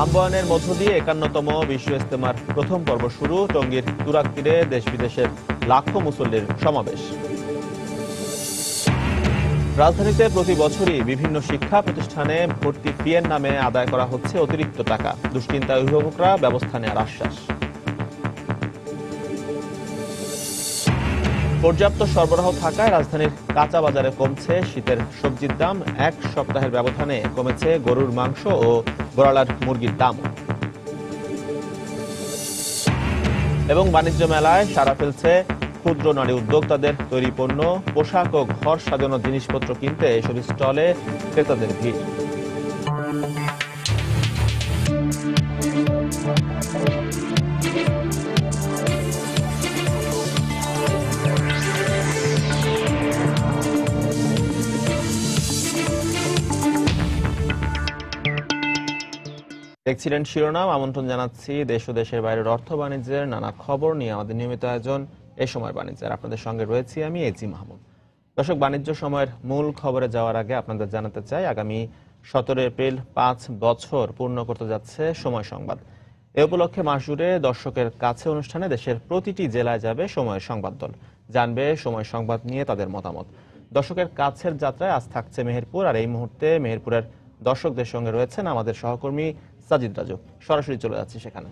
আহ্বানের মধ্য দিয়ে ৫১তম বিশ্ব ইজতেমার প্রথম পর্ব শুরু। টঙ্গীর তুরাগ তীরে দেশ বিদেশের লাখো মুসল্লির সমাবেশ। রাজধানীতে প্রতি বছরই বিভিন্ন শিক্ষা প্রতিষ্ঠানে ভর্তি ফিয়ের নামে আদায় করা হচ্ছে অতিরিক্ত টাকা। দুশ্চিন্তায় অভিভাবকরা ব্যবস্থা নেওয়ার আশ্বাস। পর্যাপ্ত সরবরাহ থাকায় রাজধানীর কাঁচা বাজারে কমছে শীতের সবজির দাম। এক সপ্তাহের ব্যবধানে কমেছে গরুর মাংস ও ব্রয়লার মুরগির দাম। এবং বাণিজ্য মেলায় সাড়া ফেলছে ক্ষুদ্র নারী উদ্যোক্তাদের তৈরি পণ্য, পোশাক ও ঘর সাজানোর জিনিসপত্র কিনতে এসব স্টলে ক্রেতাদের ভিড়। দেখছিলেন শিরোনাম। আমন্ত্রণ জানাচ্ছি দেশ ও দেশের বাইরের অর্থ বাণিজ্যের নানা খবর নিয়ে আমাদের নিয়মিত আয়োজন এ সময় বাণিজ্যের। আপনাদের সঙ্গে রয়েছি আমি এজি মাহমুদ। দর্শক, বাণিজ্য সময়ের মূল খবরে যাওয়ার আগে আপনাদের জানাতে চাই, আগামী ১৭ এপ্রিল ৫ বছর পূর্ণ করতে যাচ্ছে সময় সংবাদ। এ উপলক্ষে মাস জুড়ে দর্শকের কাছে অনুষ্ঠানে দেশের প্রতিটি জেলায় যাবে সময়ের সংবাদ দল। জানবে সময় সংবাদ নিয়ে তাদের মতামত। দর্শকের কাছের যাত্রায় আজ থাকছে মেহেরপুর, আর এই মুহূর্তে মেহেরপুরের দর্শকদের সঙ্গে রয়েছেন আমাদের সহকর্মী সাজিদ রাজু। সরাসরি চলে যাচ্ছি সেখানে।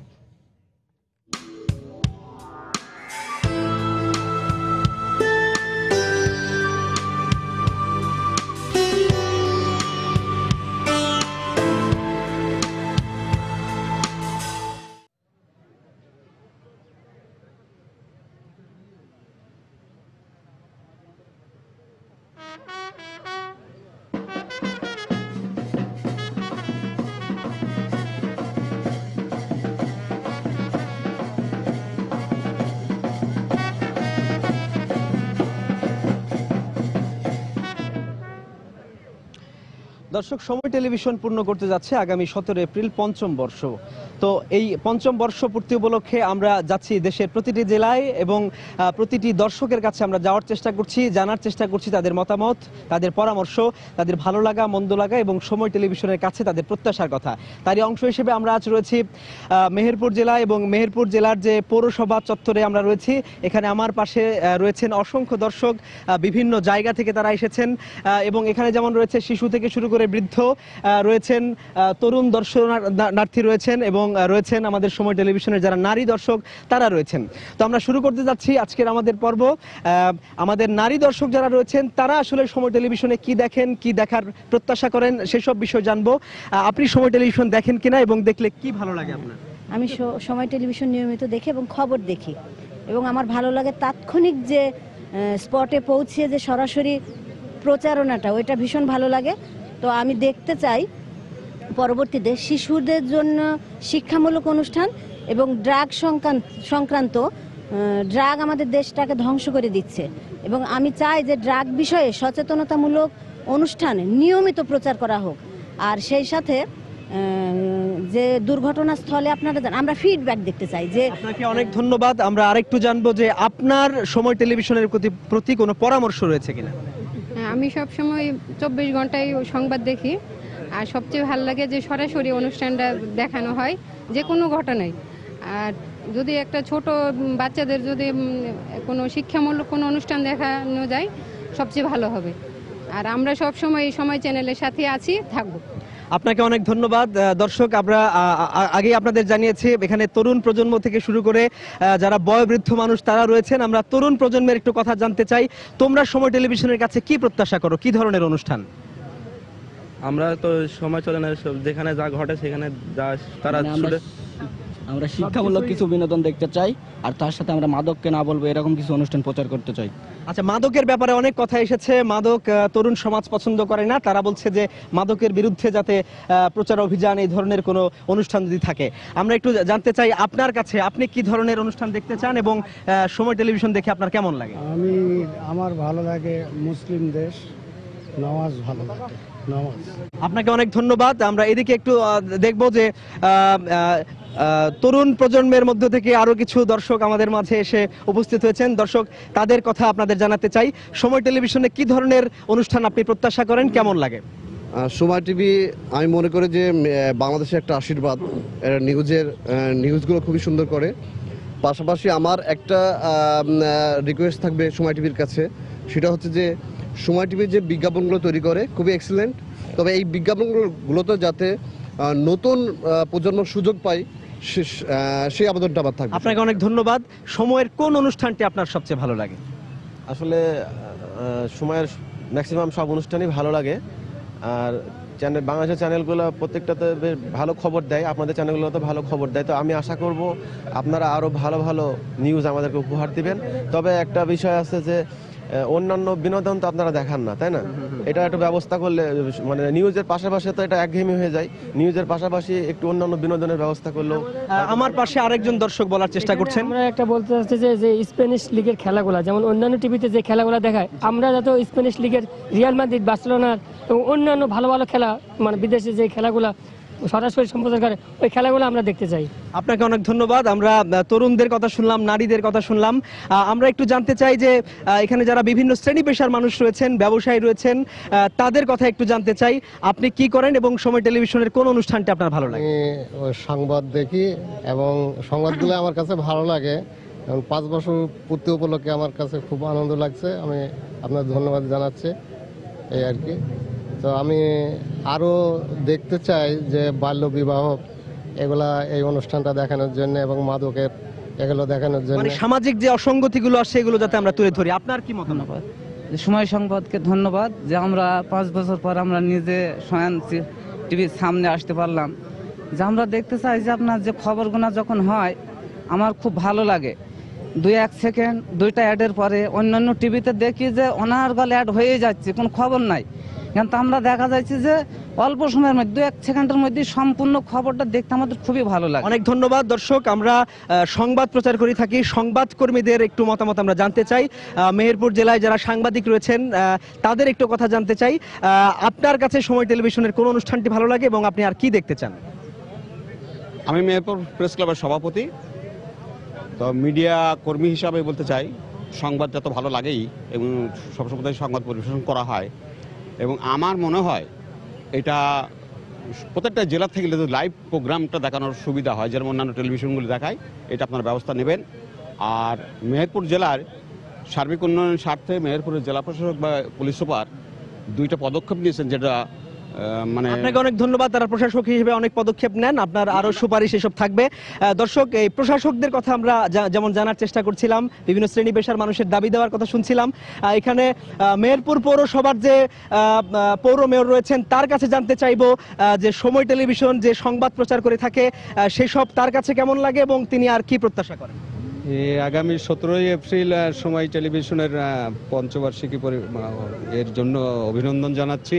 দর্শক, সময় টেলিভিশন পূর্ণ করতে যাচ্ছে আগামী ১৭ এপ্রিল পঞ্চম বর্ষ। তো এই পঞ্চম বর্ষ পূর্তি উপলক্ষে আমরা যাচ্ছি দেশের প্রতিটি জেলায় এবং প্রতিটি দর্শকের কাছে আমরা যাওয়ার চেষ্টা করছি, জানার চেষ্টা করছি তাদের মতামত, তাদের পরামর্শ, তাদের ভালো লাগা মন্দ লাগা এবং সময় টেলিভিশনের কাছে তাদের প্রত্যাশার কথা। তারই অংশ হিসেবে আমরা আজ রয়েছি মেহেরপুর জেলা এবং মেহেরপুর জেলার যে পৌরসভা চত্বরে আমরা রয়েছি। এখানে আমার পাশে রয়েছেন অসংখ্য দর্শক, বিভিন্ন জায়গা থেকে তারা এসেছেন এবং এখানে যেমন রয়েছে শিশু থেকে শুরু করে বৃদ্ধ রয়েছেন, তরুণ দর্শনার্থী রয়েছেন এবং রয়েছেন আমাদের সময় টেলিভিশনের যারা নারী দর্শক তারা রয়েছেন। তো আমরা শুরু করতে যাচ্ছি আজকের আমাদের পর্ব। আমাদের নারী দর্শক যারা রয়েছেন তারা আসলে সময় টেলিভিশনে কি দেখেন, কি দেখার প্রত্যাশা করেন সেসব বিষয় জানবো। আপনি সময় টেলিভিশন দেখেন কিনা এবং দেখলে কি ভালো লাগে আপনার? আমি সময় টেলিভিশন নিয়মিত দেখি এবং খবর দেখি এবং আমার ভালো লাগে তাৎক্ষণিক যে স্পটে পৌঁছে যে সরাসরি প্রচারণাটা, ওইটা ভীষণ ভালো লাগে। তো আমি দেখতে চাই পরবর্তীতে শিশুদের জন্য শিক্ষামূলক অনুষ্ঠান এবং ড্রাগ সংক্রান্ত ড্রাগ আমাদের দেশটাকে ধ্বংস করে দিচ্ছে এবং আমি চাই যে ড্রাগ বিষয়ে সচেতনতামূলক অনুষ্ঠান নিয়মিত প্রচার করা হোক। আর সেই সাথে যে দুর্ঘটনাস্থলে আপনারা আমরা ফিডব্যাক দেখতে চাই। যে আপনাকে অনেক ধন্যবাদ। আমরা আরেকটু জানবো যে আপনার সময় টেলিভিশনের প্রতি কোনো পরামর্শ রয়েছে কিনা? আমি সবসময় ২৪ ঘন্টায় সংবাদ দেখি, আর সবচেয়ে ভালো লাগে যে সরাসরি অনুষ্ঠানটা দেখানো হয় যে কোনো ঘটনায়। আর যদি একটা ছোট বাচ্চাদের যদি কোনো শিক্ষামূলক কোনো অনুষ্ঠান দেখানো যায় সবচেয়ে ভালো হবে। আর আমরা সবসময় এই সময় চ্যানেলের সাথে আছি, থাকবো। আপনাকে অনেক ধন্যবাদ। দর্শক, আমরা আগেই আপনাদের জানিয়েছি এখানে তরুণ প্রজন্ম থেকে শুরু করে যারা বয়োবৃদ্ধ মানুষ তারা রয়েছেন। আমরা তরুণ প্রজন্মের একটু কথা জানতে চাই, তোমরা সময় টেলিভিশনের কাছে কি প্রত্যাশা করো, কি ধরনের অনুষ্ঠান? আমরা তো সময় চলে না, যেখানে যা ঘটে সেখানে যা তারা আমরা শিক্ষামূলক কিছু বিনোদন দেখতে চাই, আর তার সাথে আমরা মাদককে না বলবো এরকম কিছু অনুষ্ঠান প্রচার করতে চাই। আচ্ছা, মাদকের ব্যাপারে অনেক কথা এসেছে। মাদক তরুণ সমাজ পছন্দ করে না, তারা বলছে যে মাদকের বিরুদ্ধে যাতে প্রচার অভিযান এই ধরনের কোনো অনুষ্ঠান যদি থাকে। আমরা একটু জানতে চাই আপনার কাছে, আপনি কি ধরনের অনুষ্ঠান দেখতে চান এবং সময় টেলিভিশন দেখে আপনার কেমন লাগে? আমার ভালো লাগে মুসলিম দেশ, নামাজ ভালো লাগে। আপনাকে অনেক ধন্যবাদ। আমরা এদিকে একটু দেখবো যে তরুণ প্রজন্মের মধ্য থেকে আরো কিছু দর্শক আমাদের মাঝে এসে উপস্থিত হয়েছেন। দর্শক, তাদের কথা আপনাদের জানাতে চাই। সময় টেলিভিশনে কি ধরনের অনুষ্ঠান আপনি প্রত্যাশা করেন, কেমন লাগে? সময় টিভি আমি মনে করি যে বাংলাদেশের একটা আশীর্বাদ। এরা নিউজগুলো খুবই সুন্দর করে। পাশাপাশি আমার একটা রিকোয়েস্ট থাকবে সময় টিভির কাছে, সেটা হচ্ছে যে সময় টিভির যে বিজ্ঞাপনগুলো তৈরি করে খুবই এক্সিলেন্ট, তবে এই বিজ্ঞাপনগুলোতে যাতে নতুন প্রজন্ম সুযোগ পায় সেই আবেদনটা আমার থাকবে। আপনাকে অনেক ধন্যবাদ। সময়ের কোন অনুষ্ঠানটি আপনার সবচেয়ে ভালো লাগে? আসলে সময়ের ম্যাক্সিমাম সব অনুষ্ঠানই ভালো লাগে। আর বাংলাদেশের চ্যানেলগুলো প্রত্যেকটাতে বেশ ভালো খবর দেয়, আপনাদের চ্যানেলগুলোতে ভালো খবর দেয়। তো আমি আশা করব আপনারা আরও ভালো ভালো নিউজ আমাদেরকে উপহার দিবেন। তবে একটা বিষয় আছে যে অন্যান্য বিনোদন তো আপনারা দেখান না, তাই না? এটা একটু ব্যবস্থা করলে, মানে নিউজের পাশাপাশি তো এটা একঘেয়েমি হয়ে যায়, নিউজের পাশাপাশি একটু অন্যান্য বিনোদনের ব্যবস্থা করলেও। আমার পাশে আরেকজন দর্শক বলার চেষ্টা করছেন। আমরা একটা বলতে চাচ্ছি যে স্প্যানিশ লিগের খেলাগুলো, যেমন অন্যান্য টিভিতে যে খেলাগুলো দেখায়, আমরা যাতে স্প্যানিশ লিগের রিয়াল মাদ্রিদ, বার্সেলোনার এবং অন্যান্য ভালো ভালো খেলা, মানে বিদেশে যে খেলাগুলো সরাসরি সম্প্রচার করে, ওই খেলাগুলো আমরা দেখতে চাই। আপনাকে অনেক ধন্যবাদ। আমরা তরুণদের কথা শুনলাম, নারীদের কথা শুনলাম। আমরা একটু জানতে চাই যে এখানে যারা বিভিন্ন শ্রেণী পেশার মানুষ রয়েছেন, ব্যবসায়ী রয়েছেন, তাদের কথা একটু জানতে চাই। আপনি কি করেন এবং সময় টেলিভিশনের কোন অনুষ্ঠানটি আপনার ভালো লাগে? আমি সংবাদ দেখি এবং সংবাদগুলো আমার কাছে ভালো লাগে। 5 বছর পূর্তি উপলক্ষে আমার কাছে খুব আনন্দ লাগছে। আমি আপনার ধন্যবাদ জানাচ্ছি, এই আর কি। তো আমি আরও দেখতে চাই যে বাল্য বিবাহ এগুলা এই অনুষ্ঠানটা দেখানোর জন্য এবং মাদকের এগুলো দেখানোর জন্য, মানে সামাজিক যে অসঙ্গতিগুলো আছে সেগুলো যাতে আমরা তুলে ধরি। আপনার কি মতামত? সময় সংবাদকে ধন্যবাদ যে আমরা 5 বছর পর আমরা নিজে স্বয়ং টিভির সামনে আসতে পারলাম। যে আমরা দেখতে চাই যে আপনার যে খবরগুলো যখন হয় আমার খুব ভালো লাগে। 2-1 সেকেন্ড 2টা অ্যাডের পরে অন্যান্য টিভিতে দেখি যে অনার্গল অ্যাড হয়ে যাচ্ছে, কোনো খবর নাই। কিন্তু আমরা দেখা যাচ্ছে যে অল্প সময়ের মধ্যে 2-1 সেকেন্ডের মধ্যে সম্পূর্ণ খবরটা দেখতে আমাদের খুবই ভালো লাগে। অনেক ধন্যবাদ। দর্শক, আমরা সংবাদ প্রচার করে থাকি, সংবাদ কর্মীদের একটু মতামত আমরা জানতে চাই। মেহেরপুর জেলায় যারা সাংবাদিক রয়েছেন তাদের একটু কথা জানতে চাই। আপনার কাছে সময় টেলিভিশনের কোন অনুষ্ঠানটি ভালো লাগে এবং আপনি আর কি দেখতে চান? আমি মেহেরপুর প্রেস ক্লাবের সভাপতি, তো মিডিয়া কর্মী হিসাবে বলতে চাই সংবাদ যত ভালো লাগেই এবং সবসময় সংবাদ পরিবেশন করা হয়, এবং আমার মনে হয় এটা প্রত্যেকটা জেলা থেকে যদি লাইভ প্রোগ্রামটা দেখানোর সুবিধা হয়, যেমন অন্যান্য টেলিভিশনগুলি দেখায়, এটা আপনার ব্যবস্থা নেবেন। আর মেহেরপুর জেলার সার্বিক উন্নয়নের স্বার্থে মেহেরপুরের জেলা প্রশাসক বা পুলিশ সুপার 2টা পদক্ষেপ নিয়েছেন, যেটা মানে আপনাকে অনেক ধন্যবাদ। তারা প্রশাসক হিসেবে অনেক পদক্ষেপ নেন, আপনার আরো সুপারিশ এসব থাকবে। দর্শক, এই প্রশাসকদের কথা আমরা যেমন জানার চেষ্টা করছিলাম, বিভিন্ন শ্রেণী পেশার মানুষের দাবি দেওয়ার কথা শুনছিলাম। এখানে মেহেরপুর পৌরসভার যে পৌর মেয়র রয়েছেন তার কাছে জানতে চাইবো যে সময় টেলিভিশন যে সংবাদ প্রচার করে থাকে সেসব তার কাছে কেমন লাগে এবং তিনি আর কি প্রত্যাশা করেন। আগামী 17ই এপ্রিল সময় টেলিভিশনের পঞ্চবার্ষিকী এর জন্য অভিনন্দন জানাচ্ছি।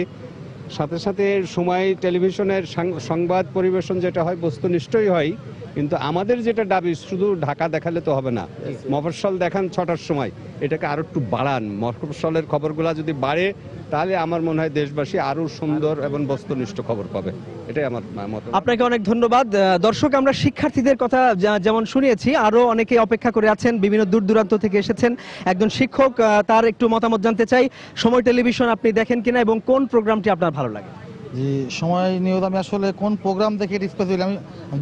সাথে সাথে সময় টেলিভিশনের সংবাদ পরিবেশন যেটা হয় বস্তুনিষ্ঠই হয়, কিন্তু আমাদের যেটা দাবি শুধু ঢাকা দেখালে তো হবে না, মফস্বল দেখান 6টার সময়, এটাকে আরো একটু বাড়ান। মফস্বলের খবরগুলা যদি বাড়ে তাহলে আমার মনে হয় দেশবাসী আরো সুন্দর এবং বস্তুনিষ্ঠ খবর পাবে, এটাই আমার মত। আপনাকে অনেক ধন্যবাদ। দর্শক, আমরা শিক্ষার্থীদের কথা যেমন শুনিয়েছি, আরো অনেকে অপেক্ষা করে আছেন, বিভিন্ন দূর দূরান্ত থেকে এসেছেন। একজন শিক্ষক, তার একটু মতামত জানতে চাই। সময় টেলিভিশন আপনি দেখেন কিনা এবং কোন প্রোগ্রামটি আপনার ভালো লাগে? জি, সময় নিউজ আমি আসলে কোন প্রোগ্রাম দেখে স্পেসিফিক আমি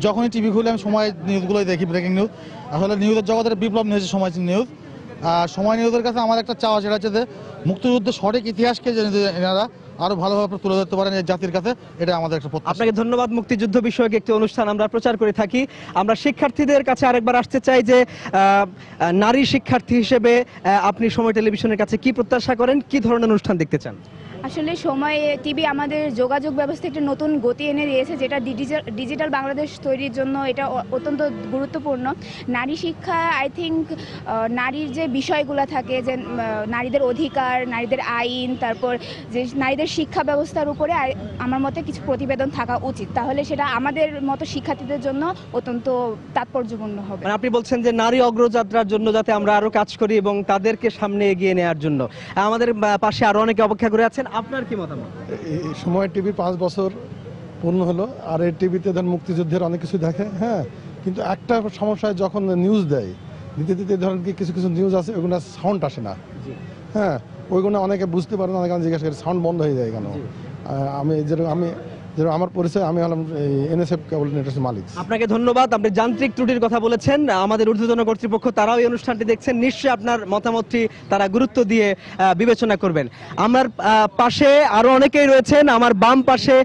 যখনই টিভি খুলে আমি সময় নিউজগুলোই দেখি, ব্রেকিং নিউজ। আসলে নিউজের জগতের বিপ্লব নিয়েছে সময় নিউজ। আর সময় নিউজের কাছে আমার একটা চাওয়া, সেটা হচ্ছে যে মুক্তিযুদ্ধের সঠিক ইতিহাসকে এনারা আরো ভালোভাবে তুলে ধরতে পারেন এই জাতির কাছে, এটা আমাদের একটা প্রত্যাশা। আপনাকে ধন্যবাদ। মুক্তিযুদ্ধ বিষয়ক একটি অনুষ্ঠান আমরা প্রচার করে থাকি। আমরা শিক্ষার্থীদের কাছে আরেকবার আসতে চাই যে নারী শিক্ষার্থী হিসেবে আপনি সময় টেলিভিশনের কাছে কি প্রত্যাশা করেন, কি ধরনের অনুষ্ঠান দেখতে চান? আসলে সময় টিভি আমাদের যোগাযোগ ব্যবস্থা একটা নতুন গতি এনে দিয়েছে, যেটা ডিজিটাল বাংলাদেশ তৈরির জন্য এটা অত্যন্ত গুরুত্বপূর্ণ। নারী শিক্ষা, আই থিঙ্ক নারীর যে বিষয়গুলো থাকে, যে নারীদের অধিকার, নারীদের আইন, তারপর যে নারীদের শিক্ষা ব্যবস্থার উপরে আমার মতে কিছু প্রতিবেদন থাকা উচিত, তাহলে সেটা আমাদের মতো শিক্ষার্থীদের জন্য অত্যন্ত তাৎপর্যপূর্ণ হবে। মানে আপনি বলছেন যে নারী অগ্রযাত্রার জন্য যাতে আমরা আরো কাজ করি এবং তাদেরকে সামনে এগিয়ে নেওয়ার জন্য। আমাদের পাশে আরো অনেকে অপেক্ষা করে আছেন, আপনার কি মতামত? সময় টিভি 5 বছর পূর্ণ হলো, আর এই টিভিতে ধরেন মুক্তিযুদ্ধের অনেক কিছু দেখে, হ্যাঁ, কিন্তু একটা সমস্যায় যখন নিউজ দেয় দিতে ধরেন কি কিছু কিছু নিউজ আছে ওগুলো সাউন্ড আসে না, হ্যাঁ, ওইগুলো অনেকে বুঝতে পারে না, অনেকে জিজ্ঞাসা করে সাউন্ড বন্ধ হয়ে যায় কেন। আমি যেরকম আমার পরিচয়, আমি হলাম এনএসএফ কেবল নেটওয়ার্কের মালিক। আপনাকে ধন্যবাদ। আপনি যান্ত্রিক ত্রুটির কথা বলেছেন, আমাদের ঊর্ধ্বতন কর্তৃপক্ষ তারাও এই অনুষ্ঠানটি দেখছেন, নিশ্চয়ই আপনার মতামতটি তারা গুরুত্ব দিয়ে বিবেচনা করবেন। আমার পাশে আরো অনেকেই রয়েছেন, আমার বাম পাশে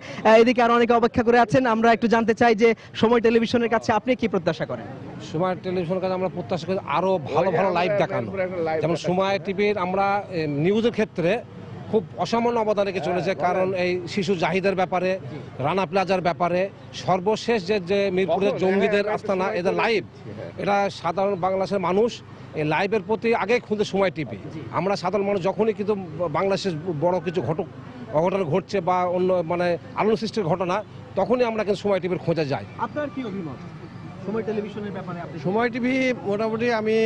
এদিকে আরো অনেকে অপেক্ষা করে আছেন। আমরা একটু জানতে চাই যে সময় টেলিভিশনের কাছে আপনি কি প্রত্যাশা করেন? সময় টেলিভিশনের কাছে আমরা প্রত্যাশা করি আরো ভালো ভালো লাইভ দেখানো, যেমন সময় টিভির আমরা নিউজের ক্ষেত্রে খুব অসামান্য অবদান রেখে চলেছে। কারণ এই শিশু জাহিদের ব্যাপারে, রানা প্লাজার ব্যাপারে, সর্বশেষ যে মিরপুরের জঙ্গিদের আস্তানা, এদের লাইভ, এটা সাধারণ বাংলাদেশের মানুষ এই লাইভের প্রতি আগে খুঁজে সময় টিভি। আমরা সাধারণ মানুষ যখনই কিন্তু বাংলাদেশের বড় কিছু অঘটন ঘটছে বা অন্য মানে আলোড়ন সৃষ্টির ঘটনা, তখনই আমরা কিন্তু সময় টিভির খোঁজে যাই। আপনার কি অভিমত সময় টেলিভিশনের ব্যাপারে? সময় টিভি মোটামুটি আমি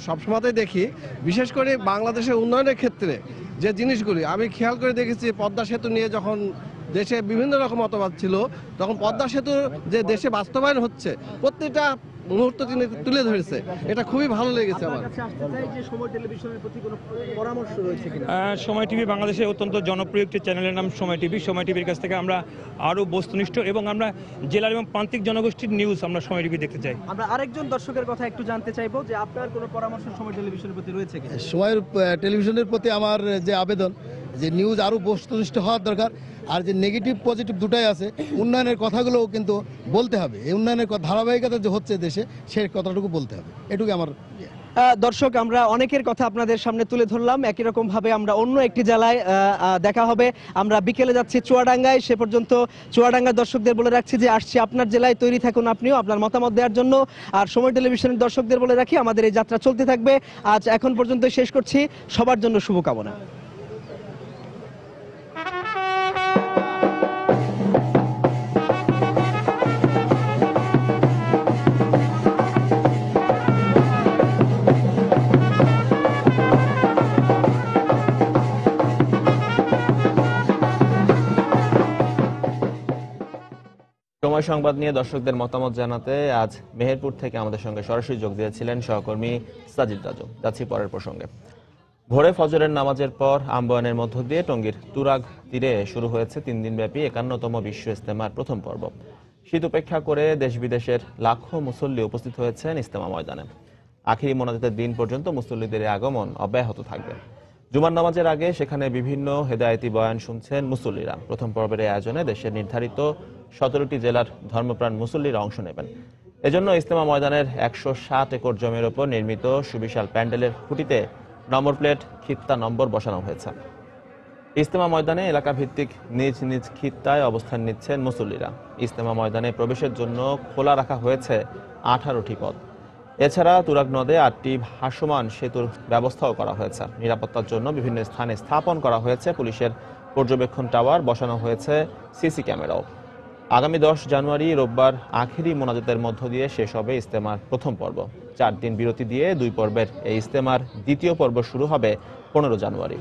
সবসময়তেই দেখি, বিশেষ করে বাংলাদেশের উন্নয়নের ক্ষেত্রে যে জিনিসগুলি আমি খেয়াল করে দেখেছি। পদ্মা সেতু নিয়ে যখন দেশে বিভিন্ন রকম মতবাদ ছিল, তখন পদ্মা সেতুর যে দেশে বাস্তবায়ন হচ্ছে প্রত্যেকটা মুহূর্ত তিনি তুলে ধরেছে, এটা খুবই ভালো লেগেছে আমার। সময় টিভি বাংলাদেশের অত্যন্ত জনপ্রিয় একটি চ্যানেলের নাম সময় টিভি। সময় টিভির কাছ থেকে আমরা আরও বস্তুনিষ্ঠ এবং আমরা জেলার এবং প্রান্তিক জনগোষ্ঠীর নিউজ আমরা সময় টিভি দেখতে চাই। আমরা আরেকজন দর্শকের কথা একটু জানতে চাইবো যে আপনার কোনো পরামর্শ সময় টেলিভিশনের প্রতি রয়েছে কি? সময়ের টেলিভিশনের প্রতি আমার যে আবেদন, যে নিউজ আরও বস্তুনিষ্ঠ হওয়ার দরকার, আর যে নেগেটিভ পজিটিভ দুটাই আছে, উন্নয়নের কথাগুলোও কিন্তু বলতে হবে। এই উন্নয়নের ধারাবাহিকতা যে হচ্ছে দেশে, সেই কথাটুকু বলতে হবে, এটুকু আমার। দর্শক, আমরা অনেকের কথা আপনাদের সামনে তুলে ধরলাম। একই রকম ভাবে আমরা অন্য একটি জেলায় দেখা হবে। আমরা বিকেলে যাচ্ছি চুয়াডাঙ্গায়। সে পর্যন্ত চুয়াডাঙ্গার দর্শকদের বলে রাখছি যে আসছি আপনার জেলায়, তৈরি থাকুন আপনিও আপনার মতামত দেওয়ার জন্য। আর সময় টেলিভিশনের দর্শকদের বলে রাখি আমাদের এই যাত্রা চলতে থাকবে। আজ এখন পর্যন্ত শেষ করছি। সবার জন্য শুভকামনা। সময় সংবাদ নিয়ে দর্শকদের মতামত জানাতে আজ মেহেরপুর থেকে আমাদের সঙ্গে সরাসরি যোগ দিয়েছিলেন সহকর্মী সাজিদ রাজু। যাচ্ছি পরের প্রসঙ্গে। ভোরে ফজরের নামাজের পর আম্বায়নের মধ্য দিয়ে টঙ্গীর তুরাগ তীরে শুরু হয়েছে 3 দিনব্যাপী 51তম বিশ্ব ইজতেমার প্রথম পর্ব। শীত উপেক্ষা করে দেশ বিদেশের লাখো মুসল্লি উপস্থিত হয়েছেন ইজতেমা ময়দানে। আখিরি মোনাজাতের দিন পর্যন্ত মুসল্লিদের আগমন অব্যাহত থাকবে। জুমার নামাজের আগে সেখানে বিভিন্ন হেদায়েতি বয়ান শুনছেন মুসল্লিরা। প্রথম পর্বের আয়োজনে দেশের নির্ধারিত 17টি জেলার ধর্মপ্রাণ মুসল্লিরা অংশ নেবেন। এজন্য ইজতেমা ময়দানের 160 একর জমির ওপর নির্মিত সুবিশাল প্যান্ডেলের খুঁটিতে নম্বর প্লেট, খিত্তা নম্বর বসানো হয়েছে। ইজতেমা ময়দানে এলাকা ভিত্তিক নিজ নিজ খিত্তায় অবস্থান নিচ্ছেন মুসল্লিরা। ইজতেমা ময়দানে প্রবেশের জন্য খোলা রাখা হয়েছে 18টি পথ। এছাড়া তুরাগ নদে 8টি ভাসমান সেতুর ব্যবস্থাও করা হয়েছে। নিরাপত্তার জন্য বিভিন্ন স্থানে স্থাপন করা হয়েছে পুলিশের পর্যবেক্ষণ টাওয়ার, বসানো হয়েছে সিসি ক্যামেরাও। আগামী 10 জানুয়ারি রোববার আখেরি মোনাজাতের মধ্য দিয়ে শেষ হবে ইজতেমার প্রথম পর্ব। 4 দিন বিরতি দিয়ে 2 পর্বের এই ইজতেমার দ্বিতীয় পর্ব শুরু হবে 15 জানুয়ারি।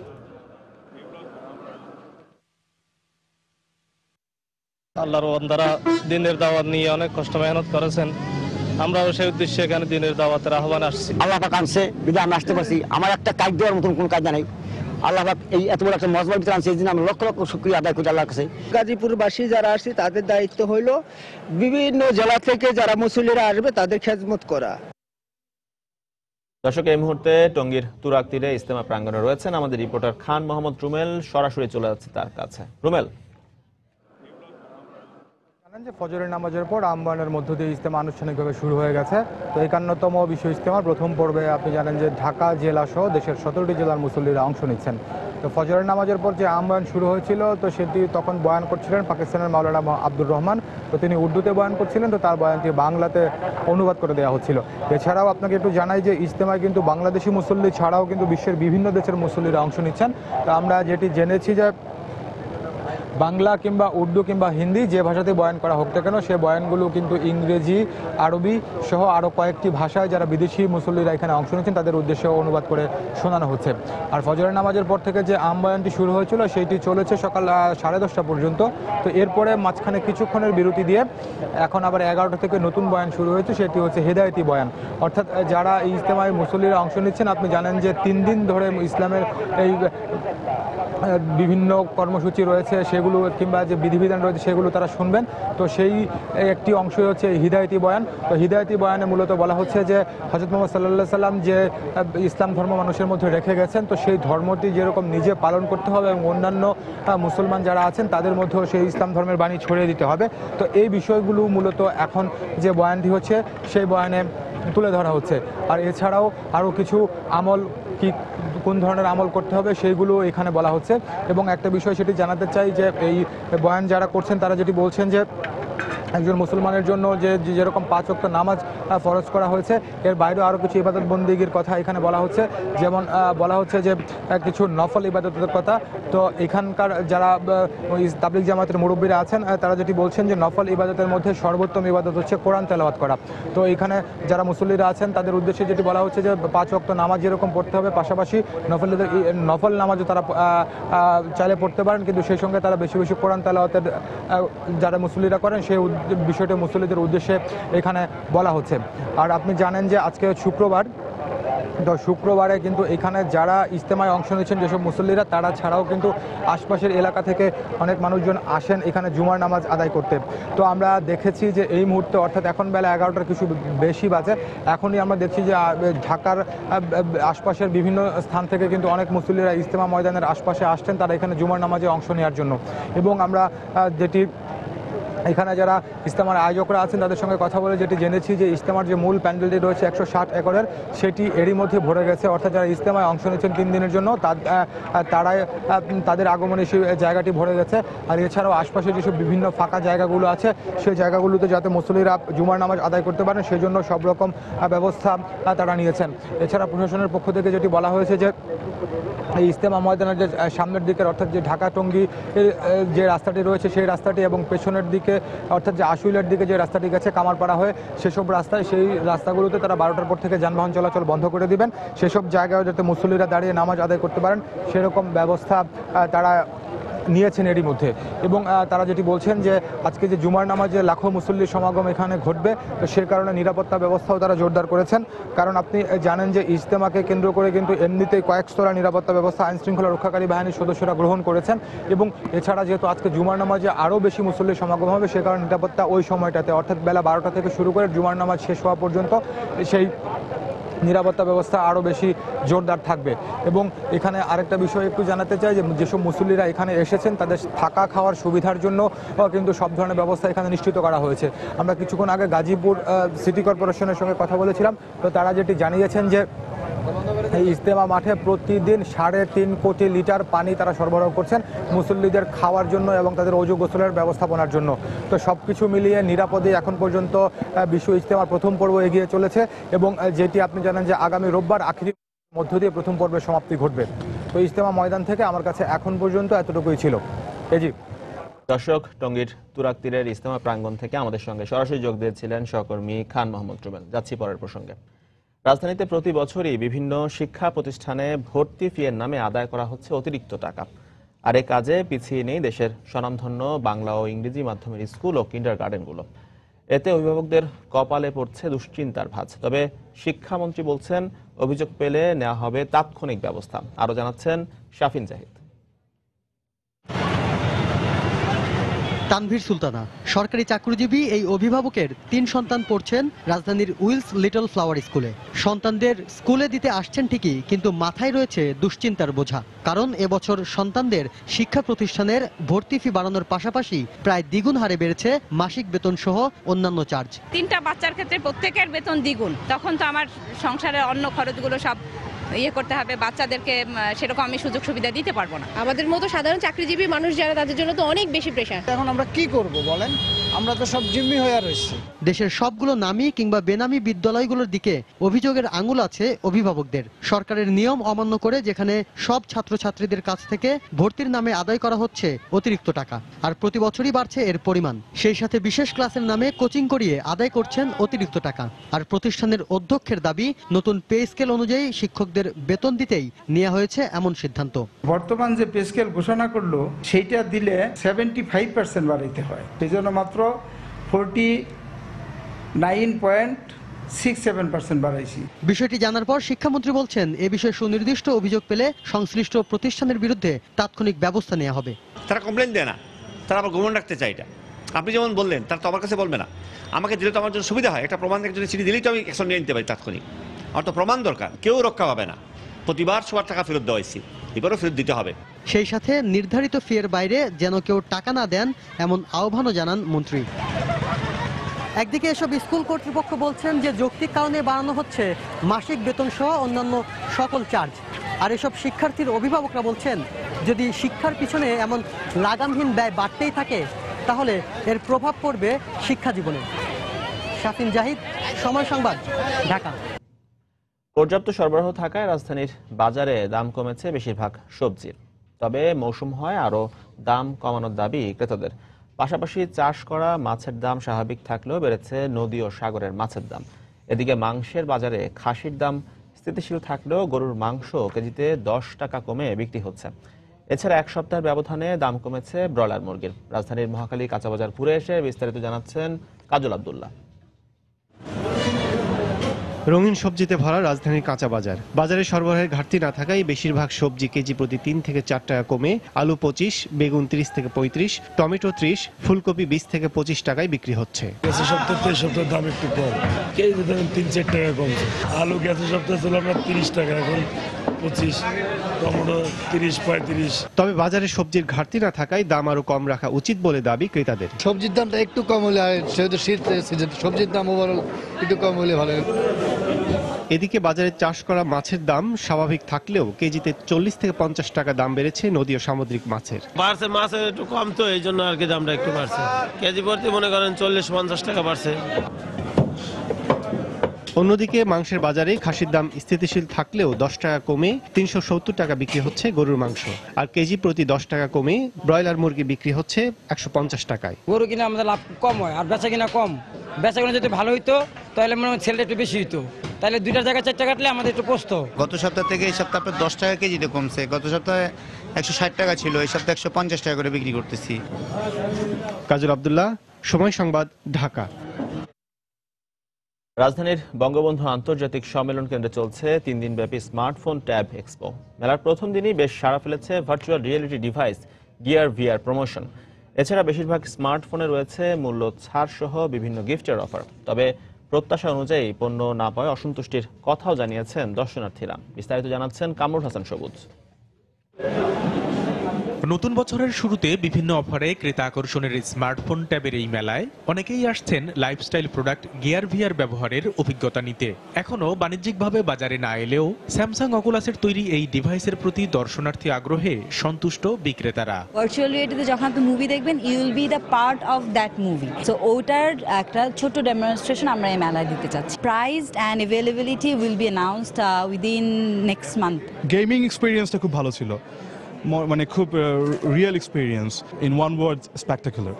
আল্লাহর বান্দারা দিনের দাওয়াত নিয়ে অনেক কষ্ট মেহনত করেছেন, আমরাও সেই উদ্দেশ্যে এখানে দিনের দাওয়াতের আহ্বান আসছি। আল্লাহ পাক আনছে বিধায় আমরা আসতে পারছি। আমার একটা কাজ দেওয়ার মতন কোনো কাজ নাই। আল্লাহ পাক এই এত বড় একটা মজমার ভিতরে আনছে, এই জন্য আমরা লক্ষ লক্ষ শুকরিয়া আদায় করি আল্লাহর কাছে। গাজীপুরবাসী যারা আসছে তাদের দায়িত্ব হইল বিভিন্ন জেলা থেকে যারা মুসল্লিরা আসবে তাদের খেদমত করা। দর্শক, এই মুহূর্তে টঙ্গীর তুরাগ তীরে ইজতেমা প্রাঙ্গণে রয়েছেন আমাদের রিপোর্টার খান মোহাম্মদ রুমেল। সরাসরি চলে যাচ্ছে তার কাছে। রুমেল, যে ফজরের নামাজের পর আম্বায়নের মধ্য দিয়ে ইজতেমা আনুষ্ঠানিকভাবে শুরু হয়ে গেছে। তো 51তম বিশ্ব ইজতেমার প্রথম পর্বে আপনি জানেন যে ঢাকা জেলা সহ দেশের 17টি জেলার মুসল্লিরা অংশ নিচ্ছেন। তো ফজরের নামাজের পর যে আম্বায়ন শুরু হয়েছিল, তো সেটি তখন বয়ান করছিলেন পাকিস্তানের মাওলানা আব্দুর রহমান। তো তিনি উর্দুতে বয়ান করছিলেন, তো তার বয়ানটি বাংলাতে অনুবাদ করে দেওয়া হচ্ছিল। এছাড়াও আপনাকে একটু জানাই যে ইজতেমায় কিন্তু বাংলাদেশি মুসল্লি ছাড়াও কিন্তু বিশ্বের বিভিন্ন দেশের মুসল্লিরা অংশ নিচ্ছেন। তো আমরা যেটি জেনেছি যে বাংলা কিংবা উর্দু কিংবা হিন্দি যে ভাষাতে বয়ান করা হোক না কেন, সে বয়ানগুলো কিন্তু ইংরেজি, আরবি সহ আরও কয়েকটি ভাষায় যারা বিদেশি মুসল্লিরা এখানে অংশ নিচ্ছেন তাদের উদ্দেশ্যে অনুবাদ করে শোনানো হচ্ছে। আর ফজরের নামাজের পর থেকে যে আম্বায়নটি শুরু হয়েছিল সেইটি চলেছে সকাল 10:30 পর্যন্ত। তো এরপরে মাঝখানে কিছুক্ষণের বিরতি দিয়ে এখন আবার 11টা থেকে নতুন বয়ান শুরু হয়েছে, সেটি হচ্ছে হেদায়েতি বয়ান। অর্থাৎ যারা এই ইজতেমায় মুসল্লিরা অংশ নিচ্ছেন, আপনি জানেন যে 3 দিন ধরে ইসলামের এই বিভিন্ন কর্মসূচি রয়েছে সেগুলো কিংবা যে বিধিবিধান রয়েছে সেগুলো তারা শুনবেন। তো সেই একটি অংশই হচ্ছে হিদায়তি বয়ান। তো হিদায়তি বয়ানে মূলত বলা হচ্ছে যে হযরত মুহাম্মদ সাল্লাল্লাহু আলাইহি সাল্লাম যে ইসলাম ধর্ম মানুষের মধ্যে রেখে গেছেন, তো সেই ধর্মটি যেরকম নিজে পালন করতে হবে এবং অন্যান্য মুসলমান যারা আছেন তাদের মধ্যেও সেই ইসলাম ধর্মের বাণী ছড়িয়ে দিতে হবে। তো এই বিষয়গুলো মূলত এখন যে বয়ানটি হচ্ছে সেই বয়ানে তুলে ধরা হচ্ছে। আর এছাড়াও আরও কিছু আমল কোন ধরনের আমল করতে হবে সেইগুলো এখানে বলা হচ্ছে। এবং একটা বিষয় সেটি জানাতে চাই যে এই বয়ান যারা করছেন তারা যেটি বলছেন যে একজন মুসলমানের জন্য যেরকম 5 ওয়াক্ত নামাজ ফরজ করা হয়েছে, এর বাইরেও আরও কিছু ইবাদত বন্দিগির কথা এখানে বলা হচ্ছে। যেমন বলা হচ্ছে যে কিছু নফল ইবাদতের কথা। তো এখানকার যারা তাবলিগ জামাতের মুরব্বীরা আছেন তারা যেটি বলছেন যে নফল ইবাদতের মধ্যে সর্বোত্তম ইবাদত হচ্ছে কোরআন তেলাওয়াত করা। তো এখানে যারা মুসল্লিরা আছেন তাদের উদ্দেশ্যে যেটি বলা হচ্ছে যে 5 ওয়াক্ত নামাজ যেরকম পড়তে হবে, পাশাপাশি নফল নামাজও তারা চাইলে পড়তে পারেন, কিন্তু সেই সঙ্গে তারা বেশি বেশি কোরআন তেলাওয়াতের যারা মুসল্লিরা করেন সেই বিষয়টা মুসল্লিদের উদ্দেশ্যে এখানে বলা হচ্ছে। আর আপনি জানেন যে আজকে শুক্রবার, তো শুক্রবারে কিন্তু এখানে যারা ইজতেমায় অংশ নিচ্ছেন যেসব মুসল্লিরা তারা ছাড়াও কিন্তু আশপাশের এলাকা থেকে অনেক মানুষজন আসেন এখানে জুমার নামাজ আদায় করতে। তো আমরা দেখেছি যে এই মুহূর্তে অর্থাৎ এখন বেলা 11টার কিছু বেশি বাজে, এখনই আমরা দেখছি যে ঢাকার আশপাশের বিভিন্ন স্থান থেকে কিন্তু অনেক মুসল্লিরা ইজতেমা ময়দানের আশপাশে আসছেন তারা এখানে জুমার নামাজে অংশ নেওয়ার জন্য। এবং আমরা যেটি এখানে যারা ইজতেমার আয়োজকরা আছেন তাদের সঙ্গে কথা বলে যেটি জেনেছি যে ইজতেমার যে মূল প্যান্ডেলটি রয়েছে 160 একরের, সেটি এরই মধ্যে ভরে গেছে। অর্থাৎ যারা ইজতেমায় অংশ নিচ্ছেন 3 দিনের জন্য তাদের আগমনে সেই জায়গাটি ভরে গেছে। আর এছাড়াও আশপাশে যেসব বিভিন্ন ফাঁকা জায়গাগুলো আছে সেই জায়গাগুলোতে যাতে মুসল্লিরা জুমার নামাজ আদায় করতে পারেন সেই জন্য সব রকম ব্যবস্থা তারা নিয়েছেন। এছাড়া প্রশাসনের পক্ষ থেকে যেটি বলা হয়েছে যে এই ইজতেমা ময়দানের যে সামনের দিকের অর্থাৎ যে ঢাকা টঙ্গী যে রাস্তাটি রয়েছে সেই রাস্তাটি এবং পেছনের দিকে অর্থাৎ যে আশুলিয়ার দিকে যে রাস্তাটি গেছে কামারপাড়া হয়ে সেসব রাস্তায় সেই রাস্তাগুলোতে তারা 12টার পর থেকে যানবাহন চলাচল বন্ধ করে দিবেন। সেসব জায়গায় যাতে মুসল্লিরা দাঁড়িয়ে নামাজ আদায় করতে পারেন সেরকম ব্যবস্থা তারা নিয়েছেন এরই মধ্যে। এবং তারা যেটি বলছেন যে আজকে যে জুমার নামাজে লাখো মুসল্লির সমাগম এখানে ঘটবে, তো সে কারণে নিরাপত্তা ব্যবস্থাও তারা জোরদার করেছেন। কারণ আপনি জানেন যে ইজতেমাকে কেন্দ্র করে কিন্তু এমনিতেই কয়েক স্তরা নিরাপত্তা ব্যবস্থা আইনশৃঙ্খলা রক্ষাকারী বাহিনীর সদস্যরা গ্রহণ করেছেন। এবং এছাড়া যেহেতু আজকে জুমার নামাজে আরও বেশি মুসল্লির সমাগম হবে সে কারণে নিরাপত্তা ওই সময়টাতে অর্থাৎ বেলা 12টা থেকে শুরু করে জুমার নামাজ শেষ হওয়া পর্যন্ত সেই নিরাপত্তা ব্যবস্থা আরও বেশি জোরদার থাকবে। এবং এখানে আরেকটা বিষয় একটু জানাতে চাই যে যেসব মুসল্লিরা এখানে এসেছেন তাদের থাকা খাওয়ার সুবিধার জন্য কিন্তু সব ধরনের ব্যবস্থা এখানে নিশ্চিত করা হয়েছে। আমরা কিছুক্ষণ আগে গাজীপুর সিটি কর্পোরেশনের সঙ্গে কথা বলেছিলাম, তো তারা যেটি জানিয়েছেন যে এই ইজতেমা মাঠে প্রতিদিন 3.5 কোটি লিটার পানি তারা সরবরাহ করছেন মুসল্লিদের খাওয়ার জন্য এবং তাদের ওযু গোসলের ব্যবস্থাপনার জন্য। তো সব কিছু মিলিয়ে নিরাপদে এখন পর্যন্ত বিশ্ব ইজতেমার প্রথম পর্ব এগিয়ে চলেছে এবং যেটি আপনি জানেন যে আগামী রোববার আখিরি মধ্য দিয়ে প্রথম পর্বের সমাপ্তি ঘটবে। তো ইজতেমা ময়দান থেকে আমার কাছে এখন পর্যন্ত এতটুকুই ছিল। এজি দর্শক, টঙ্গীর তুরাগ তীরের ইজতেমা প্রাঙ্গণ থেকে আমাদের সঙ্গে সরাসরি যোগ দিয়েছিলেন সহকর্মী খান মোহাম্মদ রুবেল। যাচ্ছি পরের প্রসঙ্গে। রাজধানীতে প্রতি বছরই বিভিন্ন শিক্ষা প্রতিষ্ঠানে ভর্তি ফিয়ের নামে আদায় করা হচ্ছে অতিরিক্ত টাকা। আর এ কাজে পিছিয়ে নেই দেশের স্বনামধন্য বাংলা ও ইংরেজি মাধ্যমের স্কুল ও কিন্ডারগার্টেনগুলো। এতে অভিভাবকদের কপালে পড়ছে দুশ্চিন্তার ভাঁজ। তবে শিক্ষামন্ত্রী বলছেন অভিযোগ পেলে নেওয়া হবে তাৎক্ষণিক ব্যবস্থা। আরও জানাচ্ছেন শাফিন জাহিদ। তানভীর সুলতানা সরকারি চাকরিজীবী এই অভিভাবকের 3 সন্তান পড়ছেন রাজধানীর উইলস লিটল ফ্লাওয়ার স্কুলে। সন্তানদের স্কুলে দিতে আসছেন ঠিকই, কিন্তু মাথায় রয়েছে দুশ্চিন্তার বোঝা। কারণ এবছর সন্তানদের শিক্ষা প্রতিষ্ঠানের ভর্তি ফি বাড়ানোর পাশাপাশি প্রায় দ্বিগুণ হারে বেড়েছে মাসিক বেতন সহ অন্যান্য চার্জ। 3টা বাচ্চার ক্ষেত্রে প্রত্যেকের বেতন দ্বিগুণ, তখন তো আমার সংসারের অন্য খরচগুলো সব করতে হবে। বাচ্চাদেরকে সেরকম আমি সুযোগ সুবিধা দিতে পারবো না। আমাদের মতো সাধারণ চাকরিজীবী মানুষ যারা তাদের জন্য তো অনেক বেশি প্রেশার। এখন আমরা কি করব বলেন, আমরা তো সব জিম্মি হয়ে রয়েছি। দেশের সবগুলো নামী কিংবা বেনামী বিদ্যালয়গুলোর দিকে অভিযোগের আঙুল আছে অভিভাবকদের। সরকারের নিয়ম অমান্য করে যেখানে সব ছাত্রছাত্রীদের কাছ থেকে ভর্তির নামে আদায় করা হচ্ছে অতিরিক্ত টাকা, আর প্রতি বছরই বাড়ছে এর পরিমাণ। সেই সাথে বিশেষ ক্লাসের নামে কোচিং করিয়ে আদায় করছেন অতিরিক্ত টাকা। আর প্রতিষ্ঠানের অধ্যক্ষের দাবি নতুন পে স্কেল অনুযায়ী শিক্ষকদের বেতন দিতেই নেওয়া হয়েছে এমন সিদ্ধান্ত। বর্তমান যে পে স্কেল ঘোষণা করলো সেইটা দিলে 75% বাড়াইতে হয়, সেই জন্য মাত্র 49.5 6-7% বাড়াইছি। বিষয়টি জানার পর শিক্ষামন্ত্রী বলছেন, এ বিষয়ে সুনির্দিষ্ট অভিযোগ পেলে সংশ্লিষ্ট প্রতিষ্ঠানের বিরুদ্ধে তাৎক্ষণিক ব্যবস্থা নেওয়া হবে। তারা কমপ্লেন দেয় না, তারা আবার গোপন রাখতে চায়। এটা আপনি যেমন বললেন, তারা তো আমার কাছে বলবে না, আমাকে দিলে তো আমার জন্য সুবিধা হয়। একটা প্রমাণ একজনের চিঠি দিলেই তো আমি অ্যাকশন নিয়ে নিতে পারি তাৎক্ষণিক। আমার তো প্রমাণ দরকার, কেউ রক্ষা পাবে না। প্রতিবার সবার টাকা ফেরত দেওয়া হয়েছে, এবারও ফেরত দিতে হবে। সেই সাথে নির্ধারিত ফিয়ের বাইরে যেন কেউ টাকা না দেন এমন আহ্বানও জানান মন্ত্রী। একদিকে এসব স্কুল কর্তৃপক্ষ বলছেন যে যৌক্তিক কারণে বাড়ানো হচ্ছে মাসিক বেতন সহ অন্যান্য সকল চার্জ, আর এসব শিক্ষার্থীর অভিভাবকরা বলছেন যদি শিক্ষার পিছনে এমন লাগামহীন ব্যয় বাড়তেই থাকে তাহলে এর প্রভাব পড়বে শিক্ষা জীবনে। শাফিন জাহিদ, সময় সংবাদ, ঢাকা। পর্যাপ্ত সরবরাহ থাকায় রাজধানীর বাজারে দাম কমেছে বেশিরভাগ সবজির, তবে মৌসুম হয় আরও দাম কমানোর দাবি ক্রেতাদের। পাশাপাশি চাষ করা মাছের দাম স্বাভাবিক থাকলেও বেড়েছে নদী ও সাগরের মাছের দাম। এদিকে মাংসের বাজারে খাসির দাম স্থিতিশীল থাকলেও গরুর মাংস কেজিতে 10 টাকা কমে বিক্রি হচ্ছে। এছাড়া এক সপ্তাহের ব্যবধানে দাম কমেছে ব্রয়লার মুরগির। রাজধানীর মহাখালী কাঁচাবাজার ঘুরে এসে বিস্তারিত জানাচ্ছেন কাজল আব্দুল্লাহ। রঙিন সবজিতে ভরা রাজধানীর কাঁচা বাজার। বাজারে সরবরাহের ঘাটতি না থাকায় বেশিরভাগ সবজি কেজি প্রতি 3 থেকে 4 টাকা কমে আলু 25, বেগুন 30 থেকে 35, টমেটো 30, ফুলকপি 20 থেকে 25 টাকায় বিক্রি হচ্ছে। গেছে সপ্তাহের দাম একটু কম, কেজি ধরেন 3-4 টাকা কমছে। আলু গেছে সপ্তাহে ছিল আমরা 30 টাকা, এখন 25, টমেটো 30-35। তবে বাজারে সবজির ঘাটতি না থাকায় দাম আরো কম রাখা উচিত বলে দাবি ক্রেতাদের। সবজির দামটা একটু কম হলে, সেহেতু শীত সিজন, সবজির দাম ওভারঅল একটু কম হলে ভালো। এদিকে বাজারে চাষ করা মাছের দাম স্বাভাবিক থাকলেও কেজিতে 40 থেকে 50 টাকা দাম বেড়েছে নদী ও সামুদ্রিক মাছের। বাড়ছে, মাছের একটু কম তো এই জন্য আর কি দামটা একটু বাড়ছে। কেজি প্রতি মনে করেন 40-50 টাকা বাড়ছে। অন্যদিকে মাংসের বাজারে খাসির দাম স্থিতিশীল থাকলেও 10 টাকা কমে 370 টাকা বিক্রি হচ্ছে গরুর মাংস, আর কেজি প্রতি 10 টাকা কমে ব্রয়লার মুরগি বিক্রি হচ্ছে 150 টাকায়। গরু কিনা আমাদের লাভ কম হয় আর বেচা কিনা কম। বেচা কিনা যদি ভালো হইতো তাহলে মনে হয় সেলটা একটু বেশি হইতো, তাহলে 2টার জায়গায় 4 টাকা কাটলে আমাদের একটু কষ্ট। গত সপ্তাহ থেকে এই সপ্তাহে 10 টাকা কেজিতে কমছে। গত সপ্তাহে 160 টাকা ছিল, এই সপ্তাহে 150 টাকা করে বিক্রি করতেছি। কাজল আব্দুল্লাহ, সময় সংবাদ, ঢাকা। রাজধানীর বঙ্গবন্ধু আন্তর্জাতিক সম্মেলন কেন্দ্রে চলছে 3 দিনব্যাপী স্মার্টফোন ট্যাব এক্সপো। মেলার প্রথম দিনই বেশ সাড়া ফেলেছে virtual reality device gear VR promotion. এছাড়া বেশিরভাগ স্মার্টফোনে রয়েছে মূল্য ছাড় সহ বিভিন্ন গিফটের অফার। তবে প্রত্যাশা অনুযায়ী পণ্য না পাওয়ায় অসন্তুষ্টির কথাও জানিয়েছেন দর্শনার্থীরা। বিস্তারিত জানাচ্ছেন কামরুল হাসান সবুজ। নতুন বছরের শুরুতে বিভিন্ন অফারে ক্রেতা আকর্ষণের স্মার্টফোন ট্যাবের এই মেলায় অনেকেই আসছেন লাইফস্টাইল প্রোডাক্ট গিয়ার ভিআর ব্যবহারের অভিজ্ঞতা নিতে। এখনো বাণিজ্যিকভাবে বাজারে না এলেও স্যামসাং অকুলাসের তৈরি এই ডিভাইসের প্রতি দর্শনার্থী আগ্রহে সন্তুষ্ট বিক্রেতারা। ভার্চুয়াল রিয়েলিটিতে যখন আপনি মুভি দেখবেন, you will be the part of that movie. So ওটার একটা ছোট ডেমনস্ট্রেশন আমরা এই মেলায় দিতে চাচ্ছি। Price and availability will be announced within next month. Gaming এক্সপেরিয়েন্সটা খুব ভালো ছিল, মানে খুব real experience, in one word spectacular.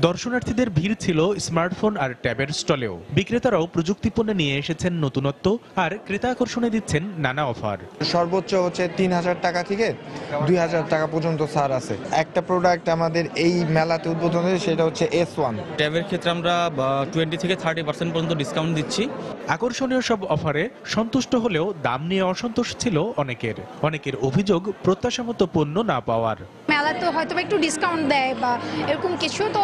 দর্শনার্থীদের ভিড় ছিল স্মার্টফোন আর ট্যাবের স্টলেও। বিক্রেতারাও প্রযুক্তি পণ্য নিয়ে এসেছেন নতুনত্ব, আর ক্রেতা আকর্ষণে দিচ্ছেন নানা অফার। সর্বোচ্চ হচ্ছে 3000 টাকা থেকে 2000 টাকা পর্যন্ত ছাড় আছে। একটা প্রোডাক্ট আমাদের এই মেলাতে উদ্বোধন হয়েছে, সেটা হচ্ছে S1। ট্যাবের ক্ষেত্রে আমরা 20 থেকে 30% পর্যন্ত ডিসকাউন্ট দিচ্ছি। আকর্ষণীয় সব অফারে সন্তুষ্ট হলেও দাম নিয়ে অসন্তোষ ছিল অনেকের অভিযোগ প্রত্যাশা মতো পণ্য না পাওয়ার। মেলা তো হয়তো একটু ডিসকাউন্ট দেয় বা এরকম কিছু, তো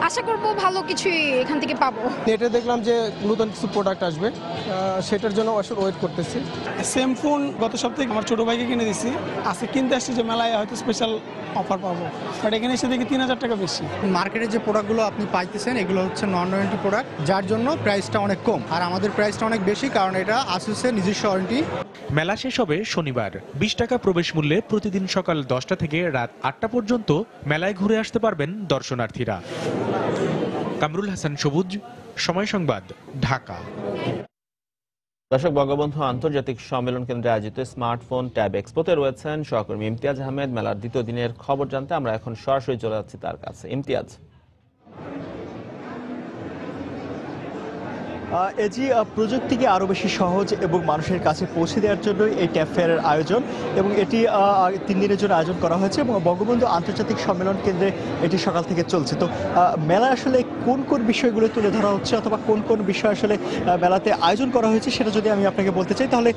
আশা করব ভালো কিছুই এখান থেকে পাবো। নেটে দেখলাম যে নতুন কিছু প্রোডাক্ট আসবে, সেটার জন্য ওয়েট করতেছি। সেম ফোন গত সপ্তাহে আমার ছোট ভাইকে কিনে দিছি, আজকে কিনতে আসছি যে মেলায় হয়তো স্পেশাল অফার পাবো, বাট এখানে এসে দেখি 3000 টাকা বেশি। মার্কেটে যে প্রোডাক্টগুলো আপনি পাইতেছেন এগুলো হচ্ছে নন ওয়ারেন্টি প্রোডাক্ট, যার জন্য প্রাইসটা অনেক কম, আর আমাদের প্রাইসটা অনেক বেশি, কারণ এটা আসুসের নিজস্ব ওয়ারেন্টি। মেলা শেষ হবে শনিবার। 20 টাকা প্রবেশ মূল্যে প্রতিদিন সকাল 10টা থেকে রাত 8টা পর্যন্ত মেলায় ঘুরে আসতে পারবেন দর্শনার্থীরা। কামরুল হাসান সবুজ, সময় সংবাদ, ঢাকা। দর্শক, বঙ্গবন্ধু আন্তর্জাতিক সম্মেলন কেন্দ্রে আয়োজিত স্মার্টফোন ট্যাব এক্সপোতে রয়েছেন সহকর্মী ইমতিয়াজ আহমেদ। মেলার দ্বিতীয় দিনের খবর জানতে আমরা এখন সরাসরি চলে যাচ্ছি তার কাছে। ইমতিয়াজ। এজি প্রযুক্তিকে আরও বেশি সহজ এবং মানুষের কাছে পৌঁছে দেওয়ার জন্যই এই ট্যাব ফেয়ারের আয়োজন এবং এটি 3 দিনের জন্য আয়োজন করা হয়েছে এবং বঙ্গবন্ধু আন্তর্জাতিক সম্মেলন কেন্দ্রে এটি সকাল থেকে চলছে। তো মেলায় আসলে কোন কোন বিষয়গুলো তুলে ধরা হচ্ছে অথবা কোন কোন বিষয় আসলে মেলাতে আয়োজন করা হয়েছে সেটা যদি আমি আপনাকে বলতে চাই তাহলে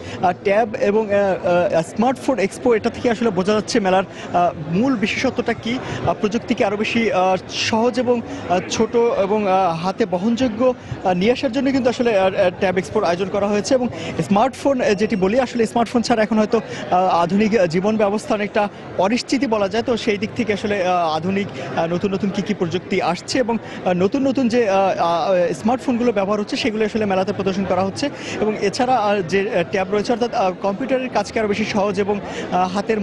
ট্যাব এবং স্মার্টফোন এক্সপো এটা থেকে আসলে বোঝা যাচ্ছে মেলার মূল বিশেষত্বটা কি, প্রযুক্তিকে আরও বেশি সহজ এবং ছোট এবং হাতে বহনযোগ্য নিয়ে আসার জন্য কিন্তু আসলে ট্যাব এক্সপোর আয়োজন করা হয়েছে এবং স্মার্টফোন যেটি বলি আসলে স্মার্টফোন ছাড়া এখন হয়তো আধুনিক জীবন ব্যবস্থা অনেকটা অনিশ্চিতই বলা যায়। তো সেই দিক থেকে আসলে আধুনিক নতুন নতুন কী প্রযুক্তি আসছে এবং নতুন নতুন যে স্মার্টফোনগুলো ব্যবহার হচ্ছে সেগুলো আসলে মেলাতে প্রদর্শন করা হচ্ছে এবং এছাড়া যে ট্যাব রয়েছে অর্থাৎ কম্পিউটারের কাজকে আরও বেশি সহজ এবং হাতের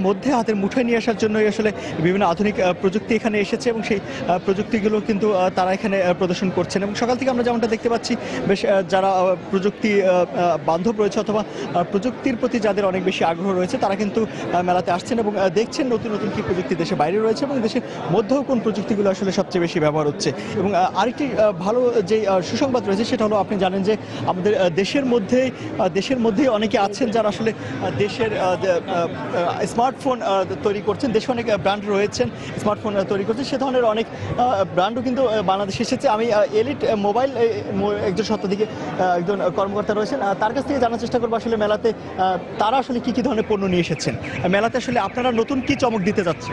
মুঠোয় নিয়ে আসার জন্যই আসলে বিভিন্ন আধুনিক প্রযুক্তি এখানে এসেছে এবং সেই প্রযুক্তিগুলো কিন্তু তারা এখানে প্রদর্শন করছেন এবং সকাল থেকে আমরা যেমনটা দেখতে পাচ্ছি বেশ যারা প্রযুক্তি বান্ধব রয়েছে অথবা প্রযুক্তির প্রতি যাদের অনেক বেশি আগ্রহ রয়েছে তারা কিন্তু মেলাতে আসছেন এবং দেখছেন নতুন নতুন কী প্রযুক্তি দেশে বাইরে রয়েছে এবং দেশের মধ্যেও কোন প্রযুক্তিগুলো আসলে সবচেয়ে বেশি ব্যবহার হচ্ছে। এবং আরেকটি ভালো যে সুসংবাদ রয়েছে সেটা হলো আপনি জানেন যে আমাদের দেশের মধ্যেই অনেকে আছেন যারা আসলে দেশের স্মার্টফোন তৈরি করছেন, দেশে অনেক ব্র্যান্ড রয়েছেন স্মার্টফোন তৈরি করছেন, সে ধরনের অনেক ব্র্যান্ডও কিন্তু বাংলাদেশে এসেছে। আমি এলিট মোবাইল একজন শতাধিকে একজন কর্মকর্তা রয়েছেন, তার কাছ থেকে জানার চেষ্টা করবো আসলে মেলাতে তারা আসলে কি ধরনের পণ্য নিয়ে এসেছেন, মেলাতে আসলে আপনারা নতুন কি চমক দিতে যাচ্ছে।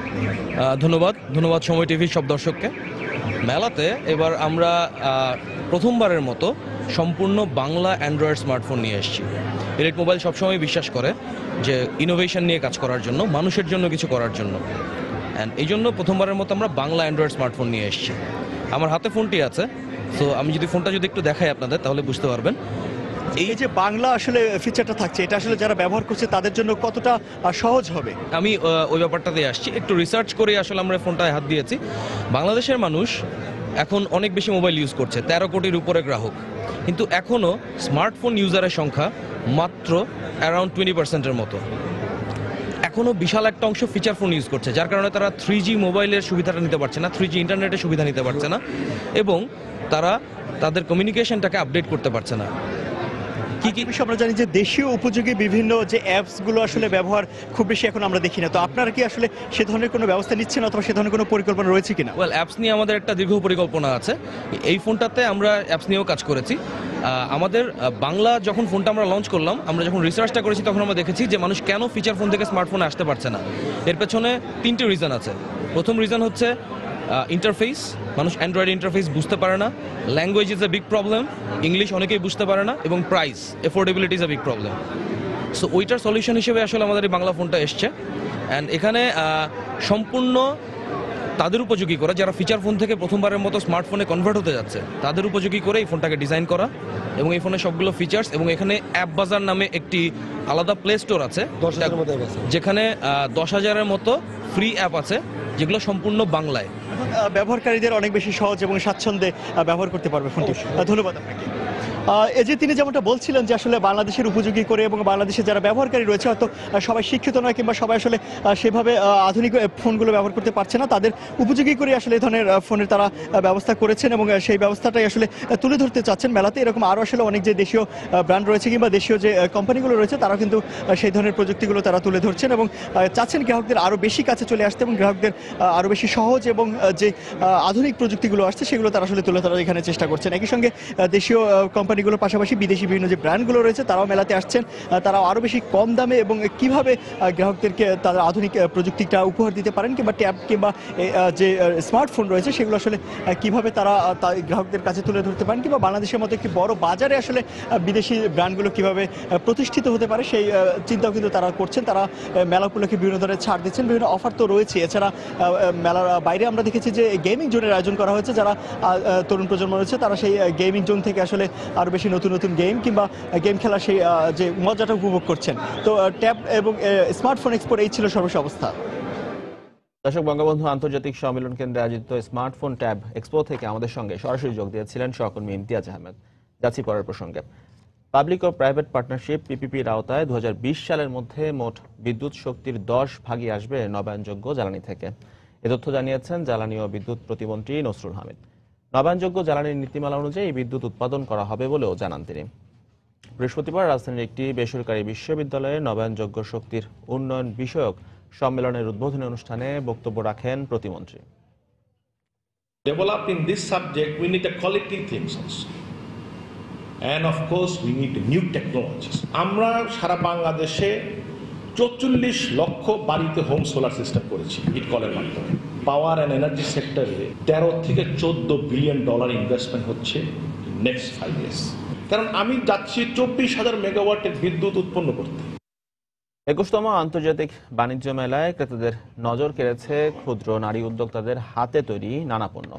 ধন্যবাদ সময় টিভির সব দর্শককে। মেলাতে এবার আমরা প্রথমবারের মতো সম্পূর্ণ বাংলা অ্যান্ড্রয়েড স্মার্টফোন নিয়ে এসেছি। এলিট মোবাইল সবসময় বিশ্বাস করে যে ইনোভেশন নিয়ে কাজ করার জন্য, মানুষের জন্য কিছু করার জন্য, অ্যান্ড এই জন্য প্রথমবারের মতো আমরা বাংলা অ্যান্ড্রয়েড স্মার্টফোন নিয়ে এসেছি। আমার হাতে ফোনটি আছে, সো আমি যদি ফোনটা একটু দেখাই আপনাদের তাহলে বুঝতে পারবেন। এই যে বাংলা আসলে ফিচারটা থাকছে এটা আসলে যারা ব্যবহার করছে তাদের জন্য কতটা সহজ হবে, আমি ওই ব্যাপারটাতে আসছি। একটু রিসার্চ করে আসলে আমরা ফোনটায় হাত দিয়েছি। বাংলাদেশের মানুষ এখন অনেক বেশি মোবাইল ইউজ করছে, 13 কোটির উপরে গ্রাহক, কিন্তু এখনও স্মার্টফোন ইউজারের সংখ্যা মাত্র অ্যারাউন্ড 20%-এর মতো। এখনও বিশাল একটা অংশ ফিচার ফোন ইউজ করছে, যার কারণে তারা 3G মোবাইলের সুবিধাটা নিতে পারছে না, 3G ইন্টারনেটের সুবিধা নিতে পারছে না এবং তারা তাদের কমিউনিকেশনটাকে আপডেট করতে পারছে না। কি বিষয় আমরা জানি যে দেশীয় উপযোগী বিভিন্ন যে অ্যাপসগুলো আসলে ব্যবহার খুব বেশি এখন আমরা দেখি না, তো আপনারা কি আসলে সে ধরনের কোনো ব্যবস্থা নিচ্ছেন অথবা সে ধরনের কোনো পরিকল্পনা রয়েছে কিনা? অ্যাপস নিয়ে আমাদের একটা দীর্ঘ পরিকল্পনা আছে। এই ফোনটাতে আমরা অ্যাপস নিয়েও কাজ করেছি। আমাদের বাংলা যখন ফোনটা আমরা লঞ্চ করলাম, আমরা যখন রিসার্চটা করেছি তখন আমরা দেখেছি যে মানুষ কেন ফিচার ফোন থেকে স্মার্টফোনে আসতে পারছে না। এর পেছনে 3টে রিজন আছে। প্রথম রিজন হচ্ছে ইন্টারফেস, মানুষ অ্যান্ড্রয়েড ইন্টারফেস বুঝতে পারে না, language is a big problem, English অনেকেই বুঝতে পারে না, এবং price affordability is a big problem. So ওইটার সলিউশন হিসেবে আসলে আমাদের এই বাংলা ফোনটা এসছে। অ্যান্ড এখানে সম্পূর্ণ তাদের উপযোগী করে যারা ফিচার ফোন থেকে প্রথমবারের মতো স্মার্টফোনে কনভার্ট হতে যাচ্ছে তাদের উপযোগী করে এই ফোনটাকে ডিজাইন করা এবং এই ফোনে সবগুলো ফিচার্স, এবং এখানে অ্যাপ বাজার নামে একটি আলাদা প্লে স্টোর আছে যেখানে 10,000-এর মতো ফ্রি অ্যাপ আছে যেগুলো সম্পূর্ণ বাংলায়। ব্যবহারকারীদের অনেক বেশি সহজ এবং স্বাচ্ছন্দ্যে ব্যবহার করতে পারবে ফোনটি। ধন্যবাদ আপনাকে। এই যে তিনি যেমনটা বলছিলেন যে আসলে বাংলাদেশের উপযোগী করে এবং বাংলাদেশে যারা ব্যবহারকারী রয়েছে হয়তো সবাই শিক্ষিত নয় কিংবা সবাই আসলে সেভাবে আধুনিক ফোনগুলো ব্যবহার করতে পারছে না, তাদের উপযোগী করে আসলে এই ধরনের ফোনের তারা ব্যবস্থা করেছেন এবং সেই ব্যবস্থাটাই আসলে তুলে ধরতে চাচ্ছেন মেলাতে। এরকম আরও আসলে অনেক যে দেশীয় ব্র্যান্ড রয়েছে কিংবা দেশীয় যে কোম্পানিগুলো রয়েছে তারা কিন্তু সেই ধরনের প্রযুক্তিগুলো তারা তুলে ধরছেন এবং চাচ্ছেন গ্রাহকদের আরও বেশি কাছে চলে আসতে এবং গ্রাহকদের আরও বেশি সহজ এবং যে আধুনিক প্রযুক্তিগুলো আসছে সেগুলো তারা আসলে তুলে ধরার এখানে চেষ্টা করছেন। একই সঙ্গে দেশীয় কোম্পানিগুলোর পাশাপাশি বিদেশি বিভিন্ন যে ব্র্যান্ডগুলো রয়েছে তারাও মেলাতে আসছেন, তারাও আরও বেশি কম দামে এবং কীভাবে গ্রাহকদেরকে তাদের আধুনিক প্রযুক্তিটা উপহার দিতে পারেন কিংবা ট্যাব কিংবা যে স্মার্টফোন রয়েছে সেগুলো আসলে কীভাবে তারা গ্রাহকদের কাছে তুলে ধরতে পারেন কিংবা বাংলাদেশের মতো একটি বড় বাজারে আসলে বিদেশি ব্র্যান্ডগুলো কীভাবে প্রতিষ্ঠিত হতে পারে সেই চিন্তাও কিন্তু তারা করছেন। তারা মেলা উপলক্ষে বিভিন্ন ধরনের ছাড় দিচ্ছেন, বিভিন্ন অফার তো রয়েছে। এছাড়া মেলার বাইরে আমরা দেখেছি যে গেমিং জোনের আয়োজন করা হয়েছে, যারা তরুণ প্রজন্ম রয়েছে তারা সেই গেমিং জোন থেকে আসলে আরও বেশি নতুন নতুন গেম কিংবা গেম খেলা সেই যে মজাটা উপভোগ করছেন। তো ট্যাব এবং স্মার্টফোন এক্সপোর এই ছিল সর্বশেষ অবস্থা। দর্শক, বঙ্গবন্ধু আন্তর্জাতিক সম্মেলন কেন্দ্রে আয়োজিত স্মার্টফোন ট্যাব এক্সপো থেকে আমাদের সঙ্গে সরাসরি যোগ দিয়েছিলেন সহকর্মী ইমতিয়াজ আহমেদ। যাচ্ছি পরের প্রসঙ্গে। পাবলিক ও প্রাইভেট পার্টনারশিপ পিপিপির আওতায় 2020 সালের মধ্যে মোট বিদ্যুৎ শক্তির 10 ভাগই আসবে নবায়নযোগ্য জ্বালানি থেকে। এ তথ্য জানিয়েছেন জ্বালানি ও বিদ্যুৎ প্রতিমন্ত্রী নসরুল হামিদ। নবায়নযোগ্য জ্বালানির নীতিমালা অনুযায়ী বিদ্যুৎ উৎপাদন করা হবে বলেও জানান তিনি। বৃহস্পতিবার রাজধানীর একটি বেসরকারি বিশ্ববিদ্যালয়ে নবায়নযোগ্য শক্তির উন্নয়ন বিষয়ক সম্মেলনের উদ্বোধনী অনুষ্ঠানে বক্তব্য রাখেন প্রতিমন্ত্রী। Develop in this subject, we need a collective things also. And of course, we need new technologies. আমরা সারা বাংলাদেশে 44 লক্ষ বাড়িতে হোম সোলার সিস্টেম করেছি ইটকলের মাধ্যমে। পাওয়ার অ্যান্ড এনার্জি সেক্টরে 13 থেকে 14 বিলিয়ন ডলার ইনভেস্টমেন্ট হচ্ছে নেক্সট 5 ইয়ার্স। কারণ আমি যাচ্ছি 24,000 মেগাওয়াটের বিদ্যুৎ উৎপন্ন করতে। 21তম আন্তর্জাতিক বাণিজ্য মেলায় ক্রেতাদের নজর কেড়েছে ক্ষুদ্র নারী উদ্যোক্তাদের হাতে তৈরি নানা পণ্য।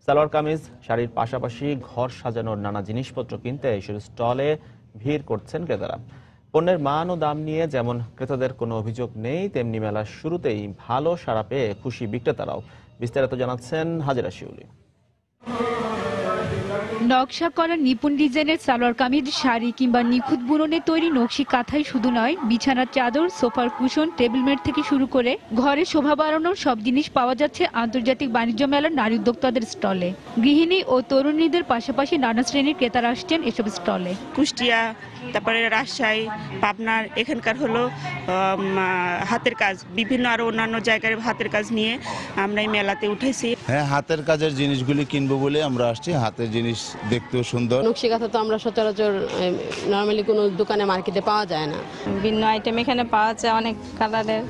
সালোয়ার কামিজ, শাড়ির পাশাপাশি ঘর সাজানোর নানা জিনিসপত্র কিনতে এইসব স্টলে ভিড় করছেন ক্রেতারা। পণ্যের মান ও দাম নিয়ে যেমন ক্রেতাদের কোনো অভিযোগ নেই, তেমনি মেলার শুরুতেই ভালো সাড়া পেয়ে খুশি বিক্রেতারাও। বিস্তারিত জানাচ্ছেন হাজেরা শিউলি। নকশা করা নিপুণ ডিজাইনের সালোয়ার কামিজ, শাড়ি কিংবা নিখুঁত বুননে তৈরি নকশি কাঁথাই শুধু নয়, বিছানার চাদর, সোফার কুশন, টেবিল ম্যাট থেকে শুরু করে ঘরে শোভা বাড়ানোর সব জিনিস পাওয়া যাচ্ছে আন্তর্জাতিক বাণিজ্য মেলার নারী উদ্যোক্তাদের স্টলে। গৃহিণী ও তরুণীদের পাশাপাশি নানা শ্রেণীর ক্রেতারা আসছেন এসব স্টলে। কুষ্টিয়া, তারপরে রাজশাহী, পাবনার এখানকার হলো হাতের কাজ, বিভিন্ন আরো অন্যান্য জায়গার হাতের কাজ নিয়ে আমরা এই মেলাতে উঠেছি। হ্যাঁ, হাতের কাজের জিনিসগুলি কিনবো বলে আমরা আসছি। হাতের জিনিস দেখতেও সুন্দর। নকশি কাঁথা তো আমরা সচরাচর নর্মালি কোনো দোকানে মার্কেটে পাওয়া যায় না। বিভিন্ন আইটেম এখানে পাওয়া যায়, অনেক কালারের,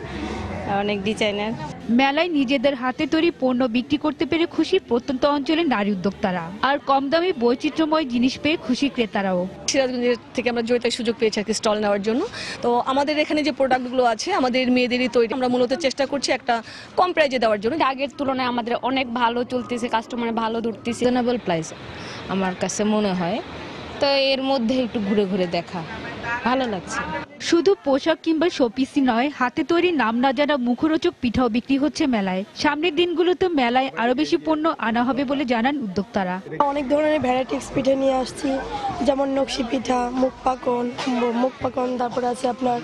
অনেক ডিজাইনের। মেলায় নিজেদের হাতে তৈরি পণ্য বিক্রি করতে পেরে খুশি প্রত্যন্ত অঞ্চলের নারী উদ্যোক্তারা, আর কম দামে বৈচিত্র্যময় জিনিস পেয়ে খুশি ক্রেতারাও। সিরাজগঞ্জের থেকে আমরা জয়িতার সুযোগ পেয়েছি আর কি স্টল নেওয়ার জন্য। তো আমাদের এখানে যে প্রোডাক্টগুলো আছে আমাদের মেয়েদেরই তৈরি, আমরা মূলত চেষ্টা করছি একটা কম প্রাইজে দেওয়ার জন্য। আগের তুলনায় আমাদের অনেক ভালো চলতেছে, কাস্টমার ভালো ধরতেছে, রিজনেবল প্রাইস আমার কাছে মনে হয়। তো এর মধ্যে একটু ঘুরে ঘুরে দেখা ভালো লাগছে। শুধু পোশাক কিংবা শোপিসই নয়, হাতে তৈরি নাম না জানা মুখরোচক পিঠাও বিক্রি হচ্ছে মেলায়। সামনের দিনগুলোতে মেলায় আরো বেশি পণ্য আনা হবে বলে জানান উদ্যোক্তারা। অনেক ধরনের ভ্যারাইটিস পিঠা নিয়ে আসছি, যেমন নকশি পিঠা, মুখ পাকন, তারপরে আছে আপনার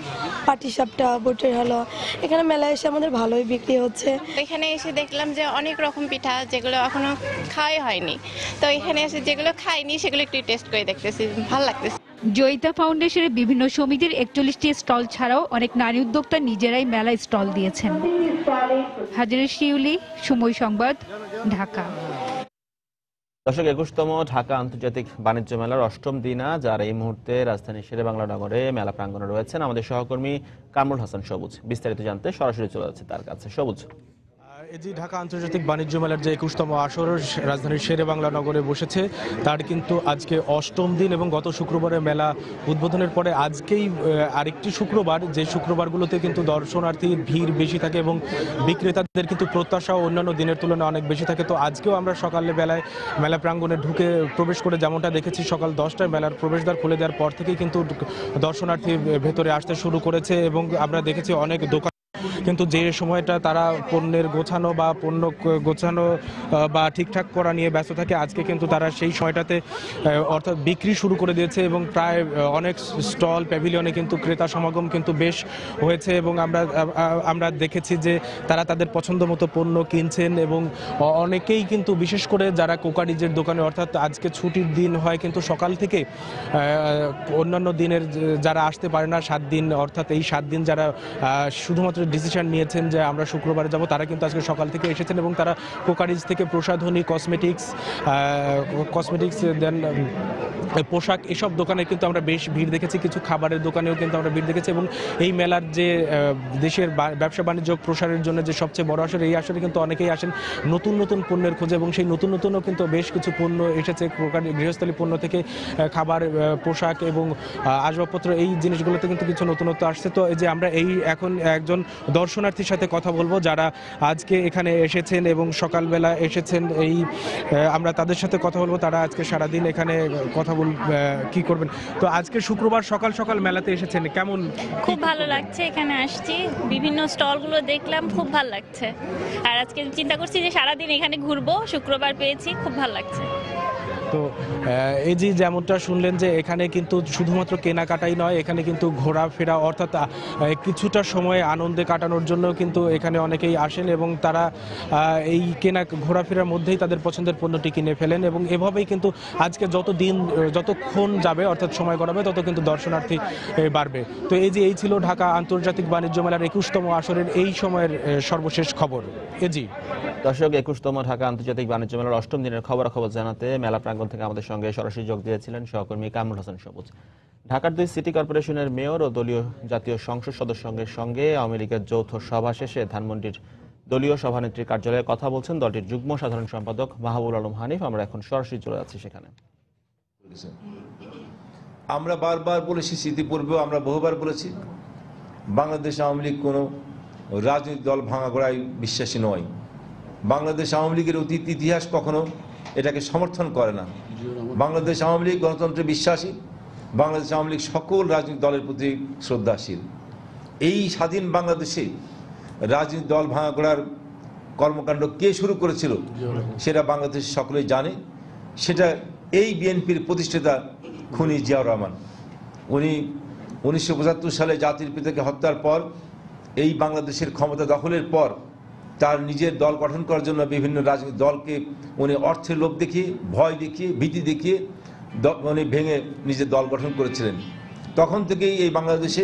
পাটিসাপটা, বুটের হালুয়া। এখানে মেলায় এসে আমাদের ভালোই বিক্রি হচ্ছে। এখানে এসে দেখলাম যে অনেক রকম পিঠা যেগুলো এখনো খাওয়াই হয়নি, তো এখানে এসে যেগুলো খাইনি সেগুলো একটু টেস্ট করে দেখতেছি, ভালো লাগতেছে। জয়িতা ফাউন্ডেশনের বিভিন্ন সমিতির 41টি স্টল ছাড়াও অনেক নারী উদ্যোক্তা নিজেরাই মেলায় স্টল দিয়েছেন। হাজেরা শিউলি, সময় সংবাদ, ঢাকা। দর্শক, 21তম ঢাকা আন্তর্জাতিক বাণিজ্য মেলার 8ম দিন আজ, আর এই মুহূর্তে রাজধানীর শেরেবাংলা নগরে মেলা প্রাঙ্গণে রয়েছেন আমাদের সহকর্মী কামরুল হাসান সবুজ। বিস্তারিত জানতে সরাসরি চলে যাচ্ছে তার কাছে। সবুজ, এই যে ঢাকা আন্তর্জাতিক বাণিজ্য মেলার যে 21তম আসর রাজধানীর শেরেবাংলা নগরে বসেছে, তার কিন্তু আজকে 8ম দিন এবং গত শুক্রবারে মেলা উদ্বোধনের পরে আজকেই আরেকটি শুক্রবার, যে শুক্রবারগুলোতে কিন্তু দর্শনার্থীর ভিড় বেশি থাকে এবং বিক্রেতাদের কিন্তু প্রত্যাশা অন্যান্য দিনের তুলনায় অনেক বেশি থাকে। তো আজকেও আমরা সকালে বেলায় মেলা প্রাঙ্গণে ঢুকে প্রবেশ করে যেমনটা দেখেছি, সকাল 10টায় মেলার প্রবেশদ্বার খুলে দেওয়ার পর থেকেই কিন্তু দর্শনার্থী ভেতরে আসতে শুরু করেছে এবং আমরা দেখেছি অনেক দোকান কিন্তু যে সময়টা তারা পণ্যের গোছানো বা ঠিকঠাক করা নিয়ে ব্যস্ত থাকে, আজকে কিন্তু তারা সেই সময়টাতে অর্থাৎ বিক্রি শুরু করে দিয়েছে এবং প্রায় অনেক স্টল প্যাভিলিয়নে কিন্তু ক্রেতা সমাগম কিন্তু বেশ হয়েছে এবং আমরা দেখেছি যে তারা তাদের পছন্দ মতো পণ্য কিনছেন এবং অনেকেই কিন্তু, বিশেষ করে যারা কোকারিজের দোকানে, অর্থাৎ আজকে ছুটির দিন হয় কিন্তু সকাল থেকে অন্যান্য দিনের যারা আসতে পারে না 7 দিন, অর্থাৎ এই 7 দিন যারা শুধুমাত্র ডিসিশন নিয়েছেন যে আমরা শুক্রবারে যাব, তারা কিন্তু আজকে সকাল থেকে এসেছেন এবং তারা কোকারিজ থেকে প্রসাধনী, কসমেটিক্স দেন পোশাক, এসব দোকানে কিন্তু আমরা বেশ ভিড় দেখেছি। কিছু খাবারের দোকানেও কিন্তু আমরা ভিড় দেখেছি এবং এই মেলার যে দেশের ব্যবসা বাণিজ্য প্রসারের জন্য যে সবচেয়ে বড় আসর, এই আসরে কিন্তু অনেকেই আসেন নতুন নতুন পণ্যের খোঁজে এবং সেই নতুনও কিন্তু বেশ কিছু পণ্য এসেছে। গৃহস্থলী পণ্য থেকে খাবার, পোশাক এবং আসবাবপত্র, এই জিনিসগুলোতে কিন্তু কিছু নতুনত্ব আসছে। তো এই যে আমরা এখন একজন দর্শনার্থীর সাথে কথা বলবো যারা আজকে এখানে এসেছেন এবং সকালবেলা এসেছেন, আমরা তাদের সাথে কথা বলবো। তারা আজকে সারাদিন এখানে কথা কি করবেন। তো আজকে শুক্রবার সকাল সকাল মেলাতে এসেছেন, কেমন? খুব ভালো লাগছে, এখানে আসছি, বিভিন্ন স্টলগুলো দেখলাম, খুব ভালো লাগছে। আর আজকে চিন্তা করছি যে সারাদিন এখানে ঘুরবো, শুক্রবার পেয়েছি, খুব ভালো লাগছে। তো এই যে যেমনটা শুনলেন যে এখানে কিন্তু শুধুমাত্র কেনাকাটাই নয়, এখানে কিন্তু ঘোরাফেরা অর্থাৎ কিছুটা সময় আনন্দে কাটানোর জন্য কিন্তু এখানে অনেকেই আসেন এবং তারা এই ঘোরাফেরার মধ্যেই তাদের পছন্দের পণ্যটি কিনে ফেলেন এবং এভাবেই কিন্তু আজকে যতক্ষণ যাবে অর্থাৎ সময় গড়াবে তত কিন্তু দর্শনার্থী বাড়বে। তো এই ছিল ঢাকা আন্তর্জাতিক বাণিজ্য মেলার 21তম আসরের এই সময়ের সর্বশেষ খবর। দর্শক, 21তম ঢাকা আন্তর্জাতিক বাণিজ্য মেলার 8ম দিনের খবরাখবর জানাতে মেলা প্রাঙ্গণ থেকে আমাদের সঙ্গে সরাসরি যোগ দিয়েছিলেন সহকর্মী কামরুল হাসান সবুজ। ঢাকার 2 সিটি কর্পোরেশনের মেয়র ও দলীয় জাতীয় সংসদ সদস্যের সঙ্গে আওয়ামী লীগের যৌথ সভা শেষে ধানমন্ডির দলীয় সভানেত্রীর কার্যালয়ে কথা বলছেন দলটির যুগ্ম সাধারণ সম্পাদক মাহবুবুল আলম হানিফ। আমরা এখন সরাসরি চলে যাচ্ছি সেখানে। আমরা বারবার বলেছি, স্মৃতিপূর্বেও আমরা বহুবার বলেছি, বাংলাদেশ আওয়ামী লীগ কোনো রাজনৈতিক দল ভাঙা গড়ায় বিশ্বাসী নয়। বাংলাদেশ আওয়ামী লীগের অতীত ইতিহাস কখনো এটাকে সমর্থন করে না। বাংলাদেশ আওয়ামী লীগ গণতন্ত্রে বিশ্বাসী, বাংলাদেশ আওয়ামী লীগ সকল রাজনৈতিক দলের প্রতি শ্রদ্ধাশীল। এই স্বাধীন বাংলাদেশে রাজনৈতিক দল ভাঙা গড়ার কর্মকাণ্ড কে শুরু করেছিল সেটা বাংলাদেশ সকলেই জানে। সেটা এই বিএনপির প্রতিষ্ঠাতা খুনি জিয়াউর রহমান। উনি 1975 সালে জাতির পিতাকে হত্যার পর এই বাংলাদেশের ক্ষমতা দখলের পর তার নিজের দল গঠন করার জন্য বিভিন্ন রাজনৈতিক দলকে উনি অর্থের লোভ দেখিয়ে, ভয় দেখিয়ে, ভীতি দেখিয়ে উনি ভেঙে নিজের দল গঠন করেছিলেন। তখন থেকেই এই বাংলাদেশে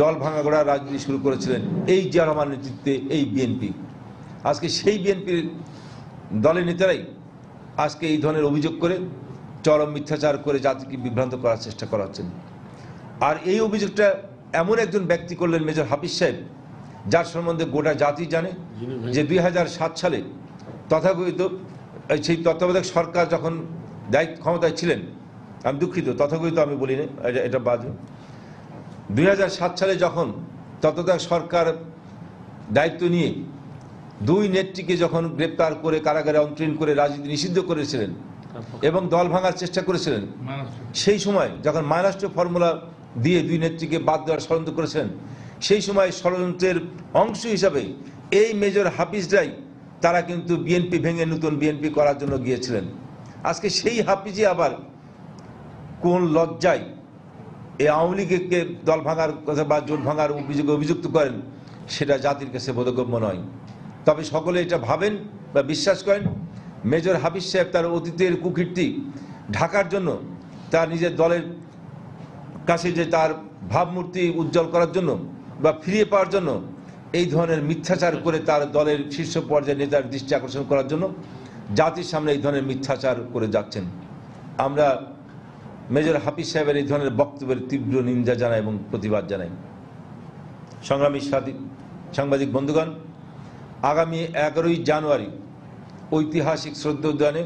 দল ভাঙা গড়া রাজনীতি শুরু করেছিলেন এই জিয়া রহমান নেতৃত্বে এই বিএনপি। আজকে সেই বিএনপির দলের নেতারাই আজকে এই ধরনের অভিযোগ করে চরম মিথ্যাচার করে জাতিকে বিভ্রান্ত করার চেষ্টা করাচ্ছেন। আর এই অভিযোগটা এমন একজন ব্যক্তি করলেন মেজর হাফিজ সাহেব, যার সম্বন্ধে গোটা জাতি জানে যে 2007 সালে তথাকথিত সেই তত্ত্বাবধায়ক সরকার যখন ক্ষমতায় ছিলেন, আমি দুঃখিত তথাকথিত আমি বলি না, এটা বাদ। 2007 সালে যখন তত্ত্বাবধায়ক সরকার দায়িত্ব নিয়ে 2 নেত্রীকে যখন গ্রেপ্তার করে কারাগারে অন্তরীণ করে রাজনীতি নিষিদ্ধ করেছিলেন এবং দল ভাঙার চেষ্টা করেছিলেন, সেই সময় যখন মাইনাস্টো ফর্মুলা দিয়ে 2 নেত্রীকে বাদ দেওয়ার ষড়যন্ত্র করেছেন, সেই সময় ষড়যন্ত্রের অংশ হিসাবে এই মেজর হাফিজরাই তারা কিন্তু বিএনপি ভেঙে নতুন বিএনপি করার জন্য গিয়েছিলেন। আজকে সেই হাফিজই আবার কোন লজ্জায় এই আওয়ামী লীগকে দল ভাঙার কথা বা জোট ভাঙার অভিযোগে অভিযুক্ত করেন, সেটা জাতির কাছে বোধগম্য নয়। তবে সকলে এটা ভাবেন বা বিশ্বাস করেন, মেজর হাফিজ সাহেব তার অতীতের কুকীর্তি ঢাকার জন্য, তার নিজের দলের কাছে যে তার ভাবমূর্তি উজ্জ্বল করার জন্য বা ফিরিয়ে পাওয়ার জন্য এই ধরনের মিথ্যাচার করে তার দলের শীর্ষ পর্যায়ের নেতার দৃষ্টি আকর্ষণ করার জন্য জাতির সামনে এই ধরনের মিথ্যাচার করে যাচ্ছেন। আমরা মেজর হাফিজ সাহেবের এই ধরনের বক্তব্যের তীব্র নিন্দা জানাই এবং প্রতিবাদ জানাই। সংগ্রামী সাংবাদিক বন্ধুগণ, আগামী 11ই জানুয়ারি ঐতিহাসিক শ্রদ্ধা উদ্যানে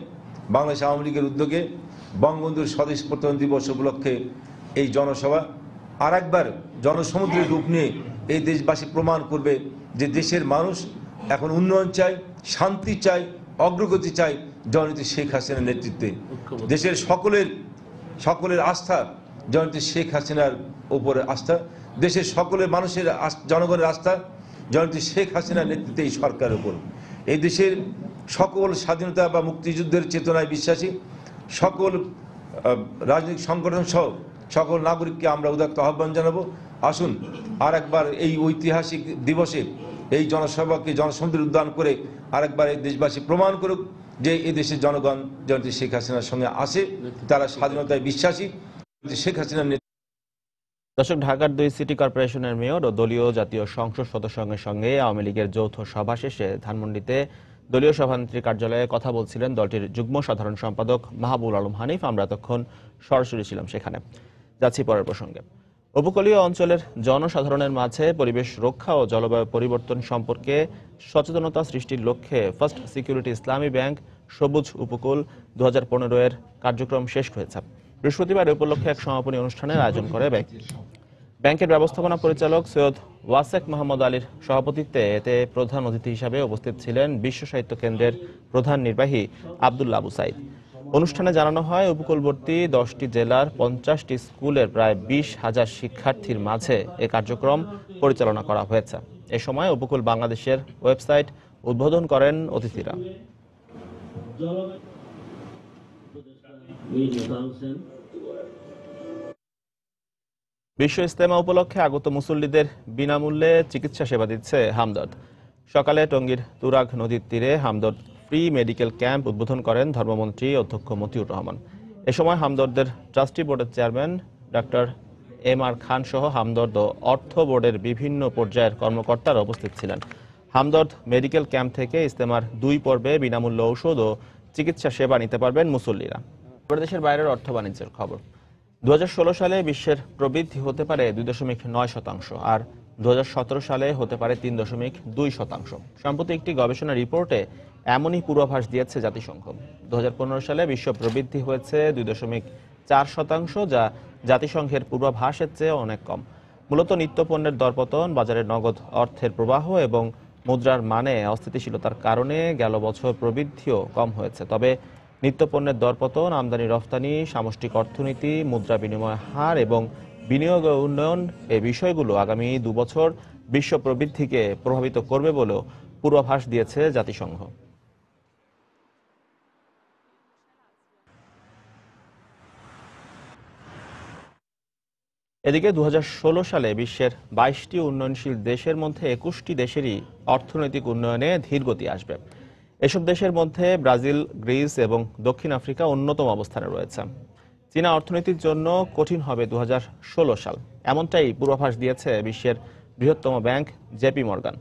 বাংলাদেশ আওয়ামী লীগের উদ্যোগে বঙ্গবন্ধুর স্বদেশ প্রত্যয়ন দিবস উপলক্ষে এই জনসভা আরেকবার জনসমুদ্রের রূপ নিয়ে এই দেশবাসী প্রমাণ করবে যে দেশের মানুষ এখন উন্নয়ন চায়, শান্তি চায়, অগ্রগতি চায় জননেত্রী শেখ হাসিনার নেতৃত্বে। দেশের সকলের আস্থা জননেত্রী শেখ হাসিনার উপরে আস্থা, দেশের সকলের মানুষের জনগণের আস্থা জননেত্রী শেখ হাসিনার নেতৃত্বে এই সরকারের উপর। এই দেশের সকল স্বাধীনতা বা মুক্তিযুদ্ধের চেতনায় বিশ্বাসী সকল রাজনৈতিক সংগঠন সহ সকল নাগরিককে আমরা উদাত্ত আহ্বান জানাবো, আসুন আরেকবার এই ঐতিহাসিক দিবসে এই জনসভাকে জনসমুদ্রে উদ্যান করে আরেকবার এই দেশবাসী প্রমাণ করুক যে এই দেশের জনগণ জননেত্রী শেখ হাসিনার সঙ্গে আসে, তারা স্বাধীনতায় বিশ্বাসী। শেখ হাসিনার দর্শক, ঢাকার 2 সিটি কর্পোরেশনের মেয়র ও দলীয় জাতীয় সংসদ সদস্যের সঙ্গে আওয়ামী লীগের যৌথ সভা শেষে ধানমন্ডিতে দলীয় সভানেত্রীর কার্যালয়ে কথা বলছিলেন দলটির যুগ্ম সাধারণ সম্পাদক মাহবুবুল আলম হানিফ। আমরা এতক্ষণ সরাসরি ছিলাম সেখানে। যাচ্ছি পরের প্রসঙ্গে। উপকূলীয় অঞ্চলের জনসাধারণের মাঝে পরিবেশ রক্ষা ও জলবায়ু পরিবর্তন সম্পর্কে সচেতনতা সৃষ্টির লক্ষ্যে ফার্স্ট সিকিউরিটি ইসলামী ব্যাংক সবুজ উপকূল 2015 এর কার্যক্রম শেষ হয়েছে। বৃহস্পতিবার উপলক্ষে এক সমাপনী অনুষ্ঠানের আয়োজন করে ব্যাংকের ব্যবস্থাপনা পরিচালক সৈয়দ ওয়াসেক মোহাম্মদ আলীর সভাপতিত্বে এতে প্রধান অতিথি হিসাবে উপস্থিত ছিলেন বিশ্ব সাহিত্য কেন্দ্রের প্রধান নির্বাহী আব্দুল্লাহ আবু সাইদ। অনুষ্ঠানে জানানো হয়, উপকূলবর্তী 10টি জেলার 50টি স্কুলের প্রায় 20,000 শিক্ষার্থীর মাঝে এ কার্যক্রম পরিচালনা করা হয়েছে। এ সময় উপকূল বাংলাদেশের ওয়েবসাইট উদ্বোধন করেন অতিথিরা। বিশ্ব ইজতেমা উপলক্ষে আগত মুসল্লিদের বিনামূল্যে চিকিৎসা সেবা দিচ্ছে হামদর্দ। সকালে টঙ্গীর তুরাগ নদীর তীরে হামদর্দ ফ্রি মেডিকেল ক্যাম্প উদ্বোধন করেন ধর্মমন্ত্রী অধ্যক্ষ মতিউর রহমান। এ সময় হামদর্দের ট্রাস্টি বোর্ডের চেয়ারম্যান ডক্টর এম.আর. খান সহ হামদর্দ ও অর্থ বোর্ডের বিভিন্ন পর্যায়ের কর্মকর্তারা উপস্থিত ছিলেন। হামদর্দ মেডিকেল ক্যাম্প থেকে ইজতেমার 2 পর্বে বিনামূল্য ঔষধ ও চিকিৎসা সেবা নিতে পারবেন মুসল্লিরা। দেশের বাইরের অর্থ বাণিজ্যের খবর। 2016 সালে বিশ্বের প্রবৃদ্ধি হতে পারে 2.9% আর 2017 সালে হতে পারে 3.2%। সম্প্রতি একটি গবেষণা রিপোর্টে এমনই পূর্বাভাস দিয়েছে জাতিসংঘ। 2015 সালে বিশ্ব প্রবৃদ্ধি হয়েছে 2.4%, যা জাতিসংঘের পূর্বাভাসের চেয়ে অনেক কম। মূলত নিত্যপণ্যের দরপতন, বাজারে নগদ অর্থের প্রবাহ এবং মুদ্রার মানে অস্থিতিশীলতার কারণে গেল বছর প্রবৃদ্ধিও কম হয়েছে। তবে নিত্যপণ্যের দরপতন, আমদানি রফতানি, সামষ্টিক অর্থনীতি, মুদ্রা বিনিময় হার এবং বিনিয়োগ ও উন্নয়ন এই বিষয়গুলো আগামী 2 বছর বিশ্ব প্রবৃদ্ধিকে প্রভাবিত করবে বলেও পূর্বাভাস দিয়েছে জাতিসংঘ। এদিকে 2016 সালে বিশ্বের 22টি উন্নয়নশীল দেশের মধ্যে 21টি দেশেরই অর্থনৈতিক উন্নয়নে ধীরগতি আসবে। এসব দেশের মধ্যে ব্রাজিল, গ্রিস এবং দক্ষিণ আফ্রিকা অন্যতম অবস্থানে রয়েছে। চীনা অর্থনীতির জন্য কঠিন হবে 2016 সাল, এমনটাই পূর্বাভাস দিয়েছে বিশ্বের বৃহত্তম ব্যাংক জেপি মর্গান।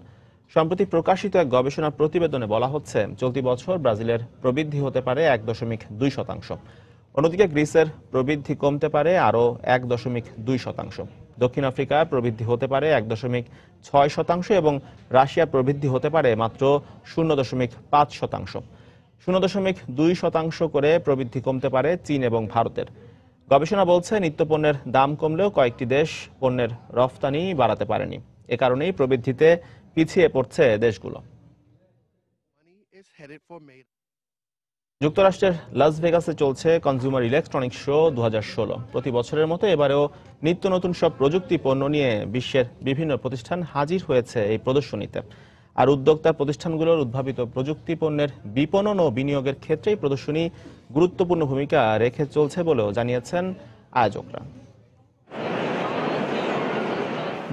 সম্প্রতি প্রকাশিত এক গবেষণা প্রতিবেদনে বলা হচ্ছে, চলতি বছর ব্রাজিলের প্রবৃদ্ধি হতে পারে 1.2%। অন্যদিকে গ্রিসের প্রবৃদ্ধি কমতে পারে আরও 1.2%। দক্ষিণ আফ্রিকার প্রবৃদ্ধি হতে পারে 1.6% এবং রাশিয়ার প্রবৃদ্ধি হতে পারে মাত্র 0.5%। 0.2% করে প্রবৃদ্ধি কমতে পারে চীন এবং ভারতের। গবেষণা বলছে, নিত্যপণ্যের দাম কমলেও কয়েকটি দেশ পণ্যের রফতানি বাড়াতে পারেনি। এ কারণেই প্রবৃদ্ধিতে পিছিয়ে পড়ছে দেশগুলো। যুক্তরাষ্ট্রের লাস ভেগাসে চলছে কনজিউমার ইলেকট্রনিক্স শো 2016। প্রতি বছরের মতো এবারেও নিত্য নতুন সব প্রযুক্তি পণ্য নিয়ে বিশ্বের বিভিন্ন প্রতিষ্ঠান হাজির হয়েছে এই প্রদর্শনীতে। আর উদ্যোক্তা প্রতিষ্ঠানগুলোর উদ্ভাবিত প্রযুক্তি পণ্যের বিপণন ও বিনিয়োগের ক্ষেত্রে এই প্রদর্শনী গুরুত্বপূর্ণ ভূমিকা রেখে চলছে বলেও জানিয়েছেন আয়োজকরা।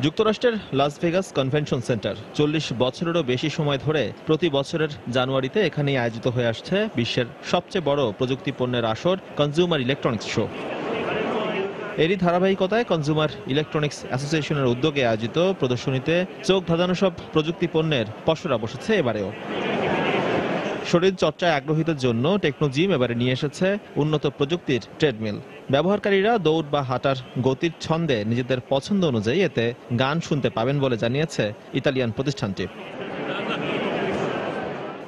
যুক্তরাষ্ট্রের লাস ভেগাস কনভেনশন সেন্টার 40 বছরেরও বেশি সময় ধরে প্রতি বছরের জানুয়ারিতে এখানেই আয়োজিত হয়ে আসছে বিশ্বের সবচেয়ে বড় প্রযুক্তি পণ্যের আসর কনজিউমার ইলেকট্রনিক্স শো। এরই ধারাবাহিকতায় কনজিউমার ইলেকট্রনিক্স অ্যাসোসিয়েশনের উদ্যোগে আয়োজিত প্রদর্শনীতে চোখ ধাঁধানো সব প্রযুক্তি পণ্যের পসরা বসেছে এবারেও। শরীর চর্চায় আগ্রহীদের জন্য টেকনোজিম এবারে নিয়ে এসেছে উন্নত প্রযুক্তির ট্রেডমিল। ব্যবহারকারীরা দৌড় বা হাঁটার গতির ছন্দে নিজেদের পছন্দ অনুযায়ী এতে গান শুনতে পাবেন বলে জানিয়েছে ইতালিয়ান প্রতিষ্ঠানটি।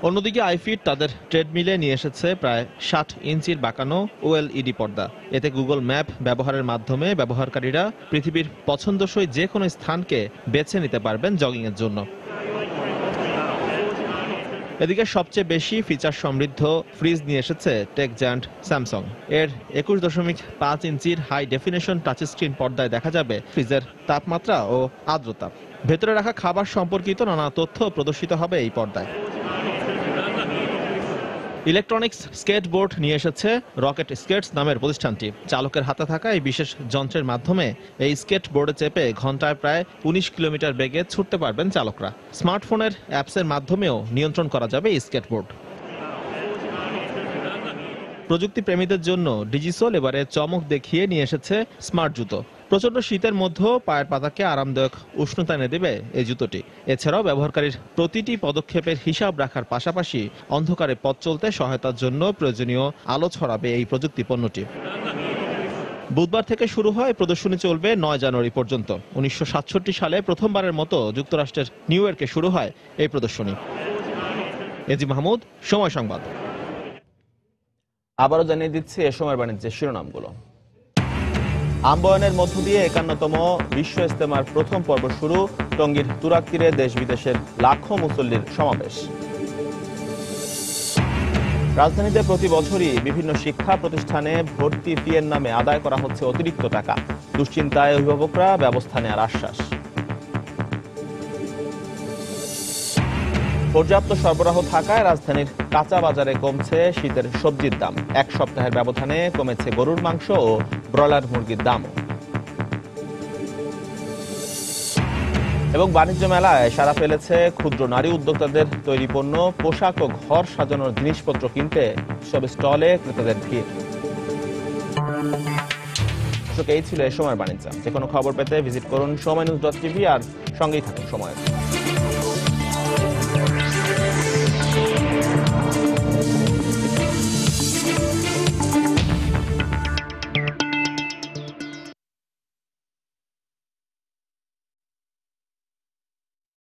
অন্যদিকে আইফিট তাদের ট্রেডমিলে নিয়ে এসেছে প্রায় 60 ইঞ্চির বাঁকানো OLED পর্দা। এতে গুগল ম্যাপ ব্যবহারের মাধ্যমে ব্যবহারকারীরা পৃথিবীর পছন্দসই যে কোনো স্থানকে বেছে নিতে পারবেন জগিংয়ের জন্য। এদিকে সবচেয়ে বেশি ফিচার সমৃদ্ধ ফ্রিজ নিয়ে এসেছে টেক জায়ান্ট স্যামসাং। এর 21.5 ইঞ্চির হাই ডেফিনেশন টাচ স্ক্রিন পর্দায় দেখা যাবে ফ্রিজের তাপমাত্রা ও আর্দ্রতা। ভেতরে রাখা খাবার সম্পর্কিত নানা তথ্য প্রদর্শিত হবে এই পর্দায়। ইলেকট্রনিক্স স্কেটবোর্ড নিয়ে এসেছে রকেট স্কেটস নামের প্রতিষ্ঠানটি। চালকের হাতে থাকা এই বিশেষ যন্ত্রের মাধ্যমে এই স্কেটবোর্ডে চেপে ঘন্টায় প্রায় 19 কিলোমিটার বেগে ছুটতে পারবেন চালকরা। স্মার্টফোনের অ্যাপসের মাধ্যমেও নিয়ন্ত্রণ করা যাবে এই স্কেটবোর্ড। প্রযুক্তি প্রেমীদের জন্য ডিজিসোল এবারে চমক দেখিয়ে নিয়ে এসেছে স্মার্ট জুতো। প্রচন্ড শীতের মধ্যেও পায়ের পাতাকে আরামদায়ক উষ্ণতা এনে দেবে এই জুতোটি। এছাড়াও ব্যবহারকারীর প্রতিটি পদক্ষেপের হিসাব রাখার পাশাপাশি অন্ধকারে পথ চলতে সহায়তার জন্য প্রয়োজনীয় আলো ছড়াবে এই প্রযুক্তি পণ্যটি। বুধবার থেকে শুরু হয় প্রদর্শনী, চলবে 9 জানুয়ারি পর্যন্ত। 1967 সালে প্রথমবারের মতো যুক্তরাষ্ট্রের নিউ ইয়র্কে শুরু হয় এই প্রদর্শনী। এজি মাহমুদ, সময় সংবাদ। আবারও জানিয়ে দিচ্ছি এ সময়ের বাণিজ্যের শিরোনামগুলো। আম্বয়নের মধ্য দিয়ে 51তম বিশ্ব ইজতেমার প্রথম পর্ব শুরু। টঙ্গীর তুরাগ তীরে দেশ বিদেশের লাখো মুসল্লির সমাবেশ। রাজধানীতে প্রতি বছরই বিভিন্ন শিক্ষা প্রতিষ্ঠানে ভর্তি ফিয়ের নামে আদায় করা হচ্ছে অতিরিক্ত টাকা। দুশ্চিন্তায় অভিভাবকরা, ব্যবস্থা নেওয়ার আশ্বাস। পর্যাপ্ত সরবরাহ থাকায় রাজধানীর কাঁচা বাজারে কমছে শীতের সবজির দাম। এক সপ্তাহের ব্যবধানে কমেছে গরুর মাংস ও ব্রয়লার মুরগির দামও। এবং বাণিজ্য মেলায় সাড়া ফেলেছে ক্ষুদ্র নারী উদ্যোক্তাদের তৈরি পণ্য, পোশাক ও ঘর সাজানোর জিনিসপত্র কিনতে সব স্টলে ক্রেতাদের ভিড়। এই ছিল এ সময়ের বাণিজ্য। যে কোনো খবর পেতে ভিজিট করুন সময়নিউজ.টিভি আর সঙ্গেই থাকুন সময়।